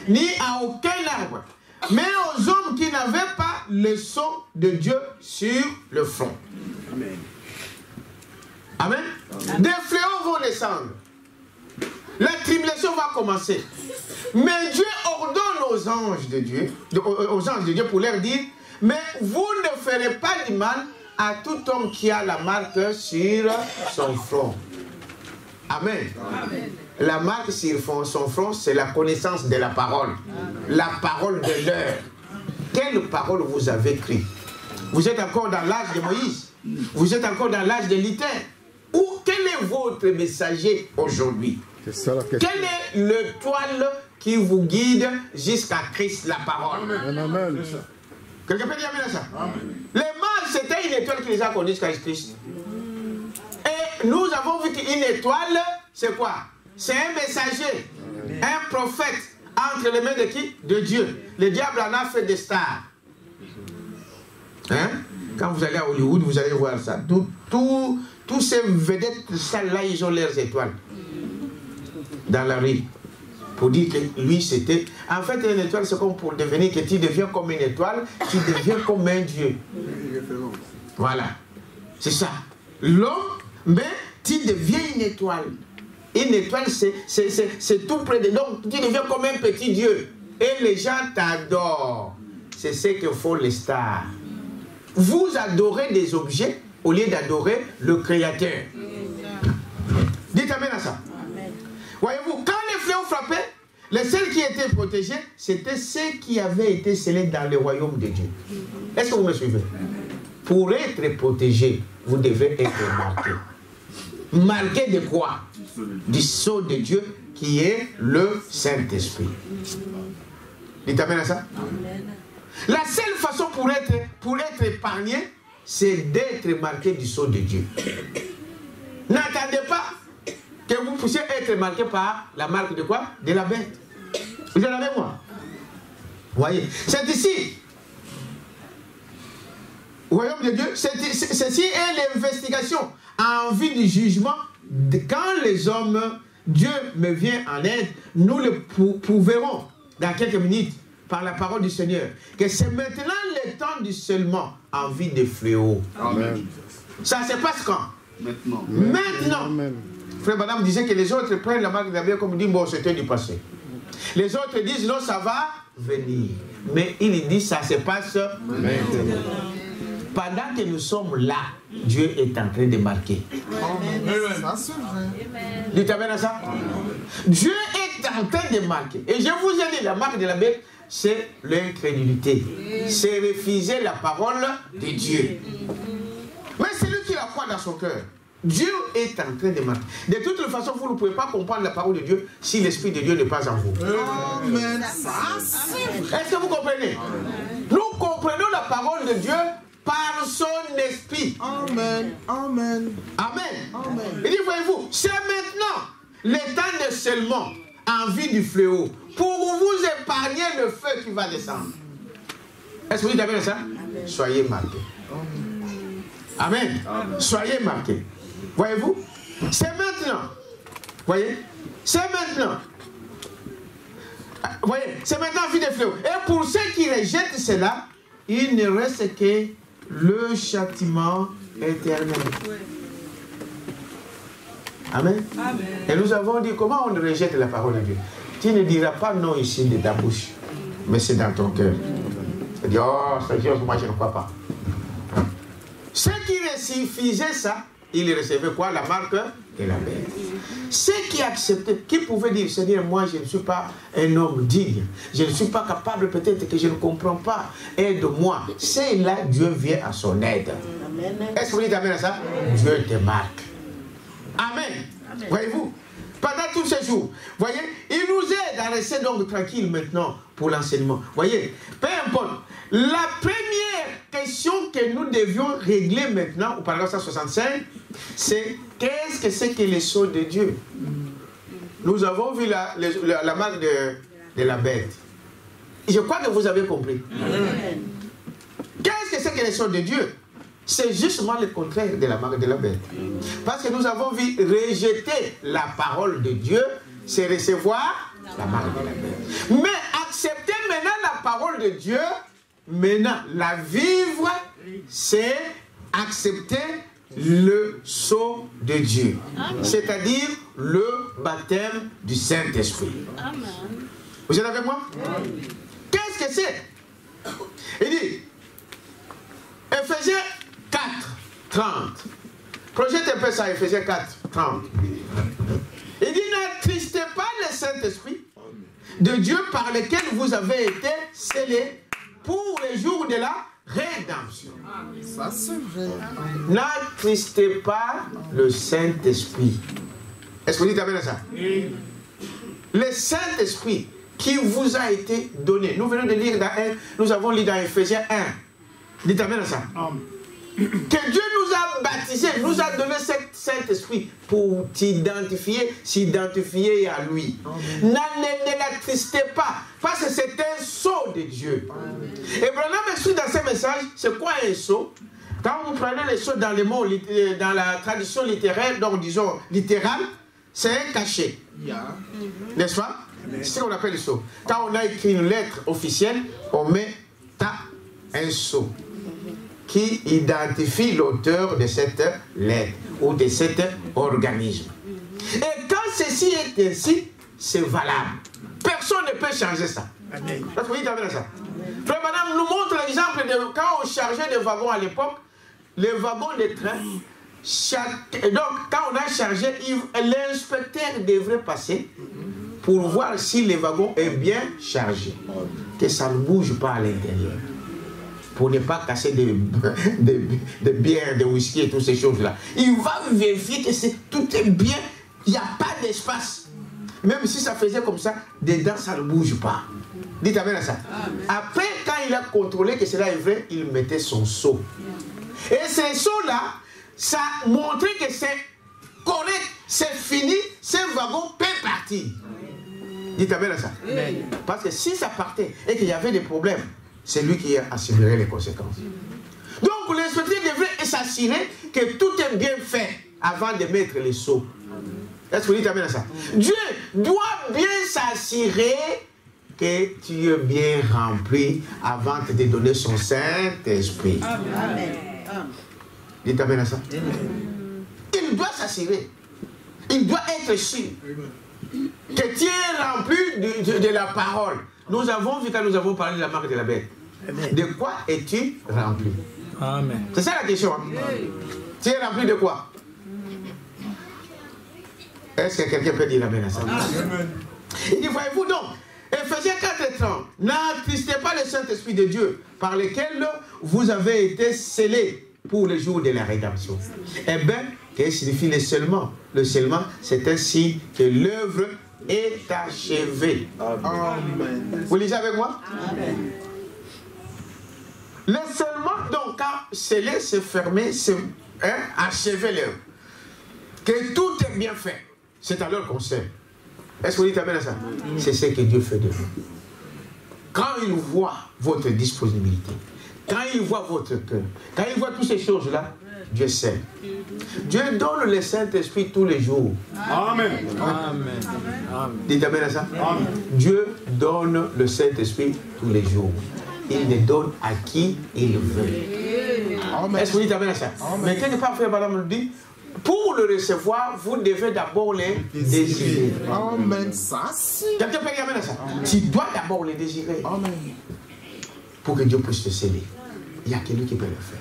Ni à aucun arbre, mais aux hommes qui n'avaient pas le son de Dieu sur le front. Amen. Amen. Amen. Des fléaux vont descendre. La tribulation va commencer. Mais Dieu ordonne aux anges de Dieu, pour leur dire, mais vous ne ferez pas du mal à tout homme qui a la marque sur son front. Amen. Amen. La marque sur son front, c'est la connaissance de la parole. La parole de l'heure. Quelle parole vous avez écrite? Vous êtes encore dans l'âge de Moïse. Vous êtes encore dans l'âge de l'Éther. Ou quel est votre messager aujourd'hui? Quelle est l'étoile qui vous guide jusqu'à Christ, la parole? Amen. Quelqu'un peut dire amen à ça? Amen. Les mâles, c'était une étoile qui les a connus jusqu'à Christ. Et nous avons vu qu'une étoile, c'est quoi? C'est un messager, un prophète, entre les mains de qui? De Dieu. Le diable en a fait des stars. Hein? Quand vous allez à Hollywood, vous allez voir ça. Tous ces vedettes là, ils ont leurs étoiles. Dans la rue. Pour dire que lui, c'était... En fait, une étoile, c'est comme pour devenir que tu deviens comme une étoile, tu deviens comme un Dieu. Voilà. C'est ça. L'homme, mais tu deviens une étoile. Une étoile, c'est tout près de... Donc, tu deviens comme un petit Dieu. Et les gens t'adorent. C'est ce que font les stars. Vous adorez des objets au lieu d'adorer le Créateur. Dites amen à ça. Voyez-vous, quand les fléaux frappaient, les seuls qui étaient protégés, c'était ceux qui avaient été scellés dans le royaume de Dieu. Est-ce que vous me suivez? Pour être protégé, vous devez être marqué. Marqué de quoi? Du sceau de Dieu qui est le Saint-Esprit. Dites amen à ça. Amen. La seule façon pour être épargné, c'est d'être marqué du sceau de Dieu. N'attendez pas que vous puissiez être marqué par la marque de quoi? De la bête. Vous êtes avec moi? Voyez, c'est ici. Au royaume de Dieu, ceci est l'investigation en vue du jugement. Quand les hommes, Dieu me vient en aide, nous le prouverons dans quelques minutes par la parole du Seigneur que c'est maintenant le temps du scellement en vue des fléaux. Amen. Ça se passe quand? Maintenant. Maintenant. Amen. Frère Madame disait que les autres prennent la marque de la bête comme dit bon, c'était du passé. Les autres disent non, ça va venir. Mais il dit ça se passe maintenant. Pendant que nous sommes là, Dieu est en train de marquer. Amen. Dites amen à ça. Dieu est en train de marquer. Et je vous ai dit, la marque de la bête, c'est l'incrédulité. C'est refuser la parole de Dieu. Mais celui qui la croit dans son cœur, Dieu est en train de marquer. De toute façon, vous ne pouvez pas comprendre la parole de Dieu si l'Esprit de Dieu n'est pas en vous. Amen. Est-ce que vous comprenez? Nous comprenons la parole de Dieu par son esprit. Amen. Amen. Amen. Amen. Il dit, voyez-vous, c'est maintenant le temps de seulement en vue du fléau pour vous épargner le feu qui va descendre. Est-ce que vous dites amen à ça? Amen. Soyez marqués. Amen. Amen. Soyez marqués. Voyez-vous? C'est maintenant. Voyez? C'est maintenant. Voyez? C'est maintenant en vue du fléau. Et pour ceux qui rejettent cela, il ne reste que le châtiment éternel. Amen. Amen. Et nous avons dit comment on rejette la parole de Dieu. Tu ne diras pas non ici de ta bouche, mais c'est dans ton cœur. Tu dis, oh, c'est Dieu, moi je ne crois pas. Ceux qui refusaient ça, ils recevaient quoi? La marque de la bête. Ceux qui acceptaient, qui pouvaient dire, Seigneur, moi je ne suis pas un homme digne, je ne suis pas capable, peut-être que je ne comprends pas, aide-moi. C'est là Dieu vient à son aide. Est-ce que vous dites amen à ça? Dieu te marque. Amen. Amen. Voyez-vous, pendant tous ces jours, voyez, il nous aide à rester donc tranquille maintenant pour l'enseignement. Voyez, peu importe. La première question que nous devions régler maintenant, au paragraphe 165, c'est qu'est-ce que c'est que les sceaux de Dieu? Nous avons vu la marque de la bête. Je crois que vous avez compris. Qu'est-ce que c'est que les sceaux de Dieu? C'est justement le contraire de la marque de la bête. Parce que nous avons vu rejeter la parole de Dieu, c'est recevoir la marque de la bête. Mais accepter maintenant la parole de Dieu, maintenant la vivre, c'est accepter le sceau de Dieu. C'est-à-dire le baptême du Saint-Esprit. Vous êtes avec moi? Qu'est-ce que c'est? Il dit, Éphésiens 4, 30. Projette un peu ça, Éphésiens 4, 30. Il dit, n'attristez pas le Saint-Esprit de Dieu par lequel vous avez été scellés pour les jours de la rédemption. Ça, c'est vrai. N'attristez pas le Saint-Esprit. Est-ce que vous dites amen à ça? Le Saint-Esprit qui vous a été donné. Nous venons de lire nous avons lu dans Éphésiens 1. Dites amen à ça. Que Dieu nous a baptisés, nous a donné cet Saint-Esprit pour s'identifier à lui. Ne l'attristez pas, parce que c'est un sceau de Dieu. Amen. Et Branham explique dans ce message, c'est quoi un sceau? Quand vous prenez les sceaux dans les mots, dans la tradition littéraire, donc disons littérale, c'est un cachet. N'est-ce pas? C'est ce qu'on appelle le sceau. Quand on a écrit une lettre officielle, on met un sceau qui identifie l'auteur de cette lettre ou de cet organisme. Et quand ceci est ainsi, c'est valable. Personne ne peut changer ça. Amen. Parce que vous dites amen à ça. Frère Madame nous montre l'exemple de quand on chargeait des wagons à l'époque, les wagons de train, donc quand on a chargé, l'inspecteur devrait passer pour voir si le wagon est bien chargé, que ça ne bouge pas à l'intérieur. Pour ne pas casser des bières, des whisky et toutes ces choses-là. Il va vérifier que tout est bien, il n'y a pas d'espace. Même si ça faisait comme ça, dedans ça ne bouge pas. Dites amen à ça. Amen. Après, quand il a contrôlé que cela est vrai, il mettait son seau. Et ce seau-là, ça montrait que c'est correct, c'est fini, ce wagon peut partir. Dites amen à ça. Amen. Parce que si ça partait et qu'il y avait des problèmes, c'est lui qui assumerait les conséquences. Donc l'inspecteur devrait s'assurer que tout est bien fait avant de mettre les seaux. Est-ce que vous dites amen à ça? Dieu doit bien s'assurer que tu es bien rempli avant de te donner son Saint-Esprit. Amen. Dites amen à ça. Il doit s'assurer. Il doit être sûr que tu es rempli de la parole. Nous avons vu quand nous avons parlé de la marque de la bête. De quoi es-tu rempli? Amen. C'est ça la question. Hein? Tu es rempli de quoi? Est-ce que quelqu'un peut dire amen à ça? Amen. Il dit, voyez-vous donc, Éphésiens 4 et 30, n'attristez pas le Saint-Esprit de Dieu par lequel vous avez été scellés pour le jour de la rédemption. Eh bien, qui signifie le scellement. Le scellement, c'est un signe que l'œuvre est achevée. Amen. Vous lisez avec moi? Amen. Le scellement, donc, quand sceller, c'est fermer, c'est achever l'œuvre. Que tout est bien fait. C'est alors qu'on sait. Est-ce que vous dites amen à ça? C'est ce que Dieu fait de vous. Quand il voit votre disponibilité, quand il voit votre cœur, quand il voit toutes ces choses-là, Dieu sait. Dieu donne le Saint-Esprit tous les jours. Amen. Amen. Amen. Dites amen à ça? Amen. Dieu donne le Saint-Esprit tous les jours. Il le donne à qui il veut. Est-ce que vous dites amen à ça? Mais quelque part, frère Madame nous dit, pour le recevoir, vous devez d'abord les désirer. Amen. Ça, c'est. Quelqu'un peut dire amen à ça? Tu dois d'abord les désirer. Amen. Pour que Dieu puisse te sceller. Il y a quelqu'un qui peut le faire.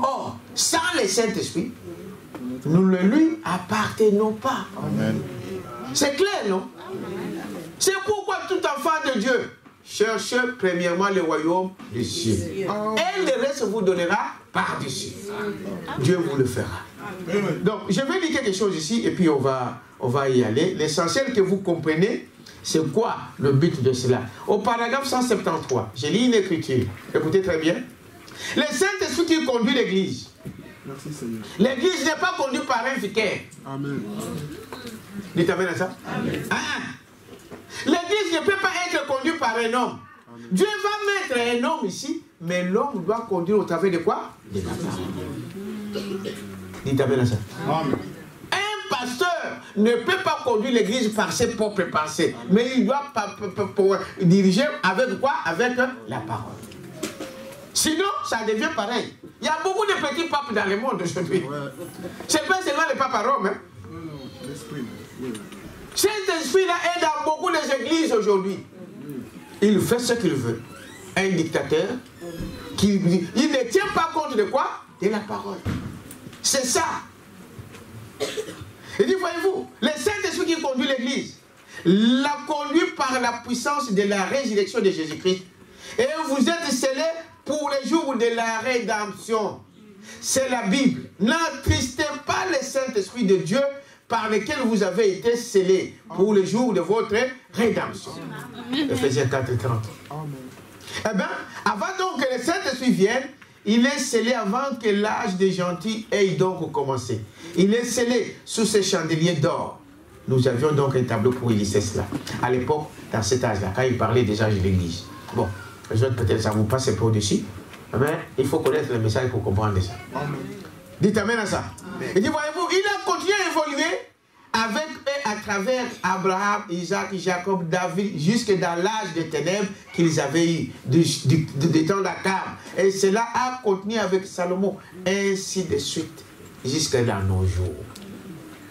Or, sans le Saint-Esprit, nous ne lui appartenons pas. Amen. C'est clair, non? C'est pourquoi tout enfant de Dieu cherche premièrement le royaume des cieux. Et le reste vous donnera par-dessus. Dieu vous le fera. Donc, je vais dire quelque chose ici et puis on va y aller. L'essentiel que vous comprenez, c'est quoi le but de cela? Au paragraphe 173, j'ai lu une écriture. Écoutez très bien. Le Saint-Esprit qui conduit l'Église. Merci Seigneur. L'Église n'est pas conduite par un vicaire. Amen. Dites amen à ça? Amen. L'Église ne peut pas être conduite par un homme. Amen. Dieu va mettre un homme ici, mais l'homme doit conduire au travers de quoi? De la parole. Dites amen à ça? Amen. Un pasteur ne peut pas conduire l'Église par ses propres pensées, mais il doit diriger avec quoi? Avec la parole. Sinon, ça devient pareil. Il y a beaucoup de petits papes dans le monde aujourd'hui. Ouais. Ce n'est pas seulement le pape à Rome. Hein? Cet esprit-là est dans beaucoup d'églises aujourd'hui. Il fait ce qu'il veut. Un dictateur, il ne tient pas compte de quoi? De la parole. C'est ça. Il dit, voyez-vous, le Saint-Esprit qui conduit l'Église l'a conduit par la puissance de la résurrection de Jésus-Christ. Et vous êtes scellés pour les jours de la rédemption. C'est la Bible. N'attristez pas le Saint-Esprit de Dieu par lequel vous avez été scellés pour le jour de votre rédemption. Ephésiens 4:30. Eh bien, avant donc que le Saint-Esprit vienne, il est scellé avant que l'âge des gentils ait donc commencé. Il est scellé sous ces chandeliers d'or. Nous avions donc un tableau pour illustrer cela. À l'époque, dans cet âge-là, quand il parlait des âges de l'Église. Bon, les autres peut-être ça vous passe un peu au-dessus, mais il faut connaître le message pour comprendre ça. Amen. Dites amen à ça. Amen. Il dit, voyez-vous, il a continué à évoluer avec et à travers Abraham, Isaac, Jacob, David, jusque dans l'âge des ténèbres qu'ils avaient eu, du temps d'Akab. Et cela a continué avec Salomon, ainsi de suite, jusque dans nos jours.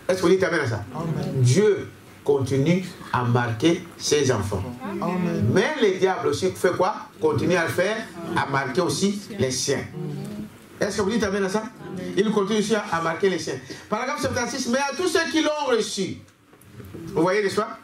Est-ce que vous dites amen à ça? Amen. Dieu continue à marquer ses enfants. Amen. Mais le diable aussi fait quoi? Continue à le faire, à marquer aussi les siens. Est-ce que vous dites amen à ça? Amen. Il continue aussi à marquer les siens. Paragraphe 76, mais à tous ceux qui l'ont reçu, vous voyez l'histoire?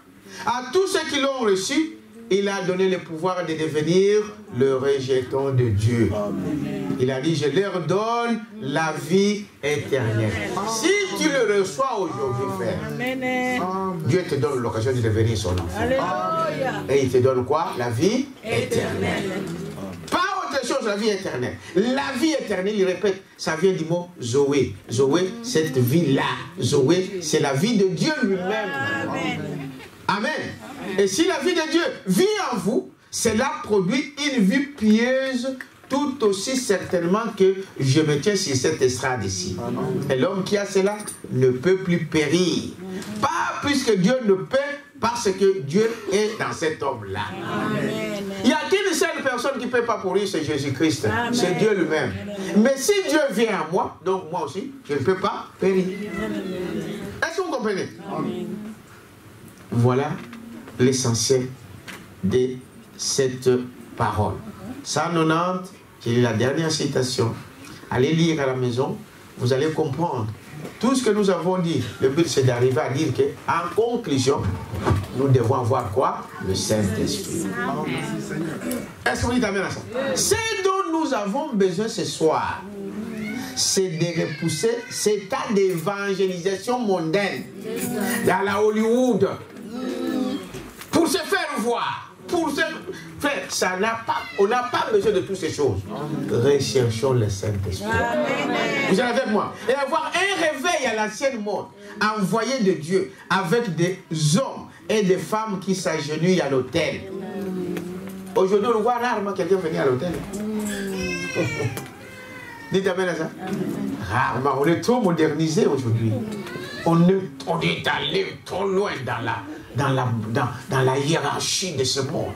À tous ceux qui l'ont reçu, il a donné le pouvoir de devenir le rejeton de Dieu. Amen. Il a dit, je leur donne la vie éternelle. Amen. Si tu le reçois aujourd'hui, frère, Dieu te donne l'occasion de devenir son enfant. Alléluia. Et il te donne quoi? La vie éternelle. Pas autre chose, la vie éternelle. La vie éternelle, il répète, ça vient du mot Zoé. Zoé, cette vie-là. Zoé, c'est la vie de Dieu lui-même. Amen. Amen. Et si la vie de Dieu vit en vous, cela produit une vie pieuse tout aussi certainement que je me tiens sur cette estrade ici. Et l'homme qui a cela ne peut plus périr. Pas puisque Dieu ne peut, parce que Dieu est dans cet homme-là. Il n'y a qu'une seule personne qui ne peut pas pourrir, c'est Jésus-Christ. C'est Dieu lui-même. Mais si Dieu vient à moi, donc moi aussi, je ne peux pas périr. Est-ce que vous comprenez? Amen. Voilà l'essentiel de cette parole. 190, j'ai la dernière citation. Allez lire à la maison, vous allez comprendre. Tout ce que nous avons dit, le but c'est d'arriver à dire qu'en conclusion, nous devons avoir quoi? Le Saint-Esprit. Est-ce que vous dites amen à ça? Ce dont nous avons besoin ce soir, c'est de repousser cet état d'évangélisation mondaine dans la Hollywood pour se faire voir, pour se faire. Ça n'a pas, on n'a pas besoin de toutes ces choses. Recherchons le Saint-Esprit. Vous êtes avec moi? Et avoir un réveil à l'ancienne monde, envoyé de Dieu, avec des hommes et des femmes qui s'agenouillent à l'autel. Aujourd'hui, on voit rarement quelqu'un venir à l'hôtel. Dites amen à ça. Rarement. On est trop modernisé aujourd'hui. On est allé trop loin dans la hiérarchie de ce monde.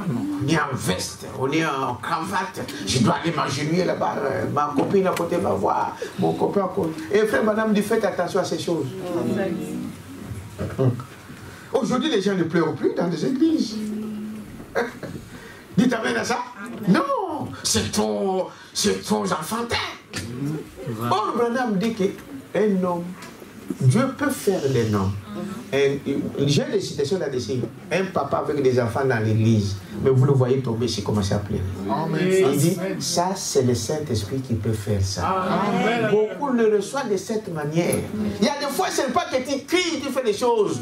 On est en veste, on est en cravate. Je dois aller m'agenouiller là-bas. Ma copine à côté va voir. Mon copain à côté. Et frère, madame, faites attention à ces choses. Aujourd'hui, les gens ne pleurent plus dans les églises. Dites amen à ça? Non, c'est trop enfantin. Or, Branham dit qu'un homme, Dieu peut faire des noms. J'ai des citations là-dessus. Un papa avec des enfants dans l'église, mais vous le voyez tomber, c'est commencé à pleurer. Il dit, ça c'est le Saint-Esprit qui peut faire ça. Amen. Beaucoup le reçoivent de cette manière. Il y a des fois, ce n'est pas que tu cries, tu fais des choses.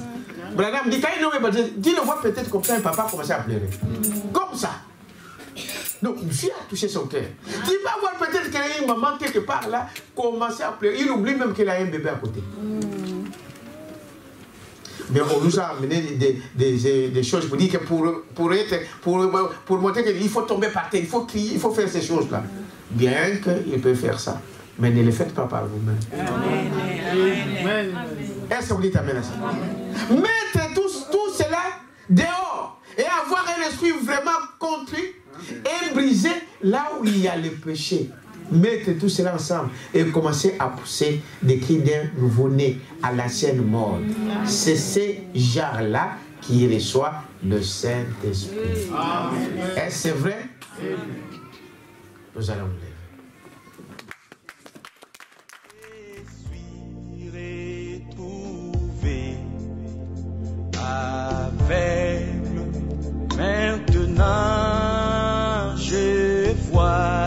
Branham dit, quand il est baptisé, tu le vois peut-être comme ça, un papa commence à pleurer. Comme ça. Donc, Dieu a touché son cœur. Tu vas voir peut-être qu'il y a une maman quelque part là, commencer à pleurer. Il oublie même qu'il a un bébé à côté. Mais on nous a amené des choses pour dire que pour montrer qu'il faut tomber par terre, il faut crier, il faut faire ces choses-là. Bien qu'il peut faire ça. Mais ne le faites pas par vous-même. Est-ce que vous dites amen à ça? Mettre tout cela dehors et avoir un esprit vraiment contrit et briser là où il y a le péché. Mettre tout cela ensemble et commencer à pousser des cris d'un nouveau-né à l'ancienne mort. C'est ces gens-là qui reçoivent le Saint-Esprit. Est-ce vrai? Nous allons nous lever. Aveugle, maintenant je vois.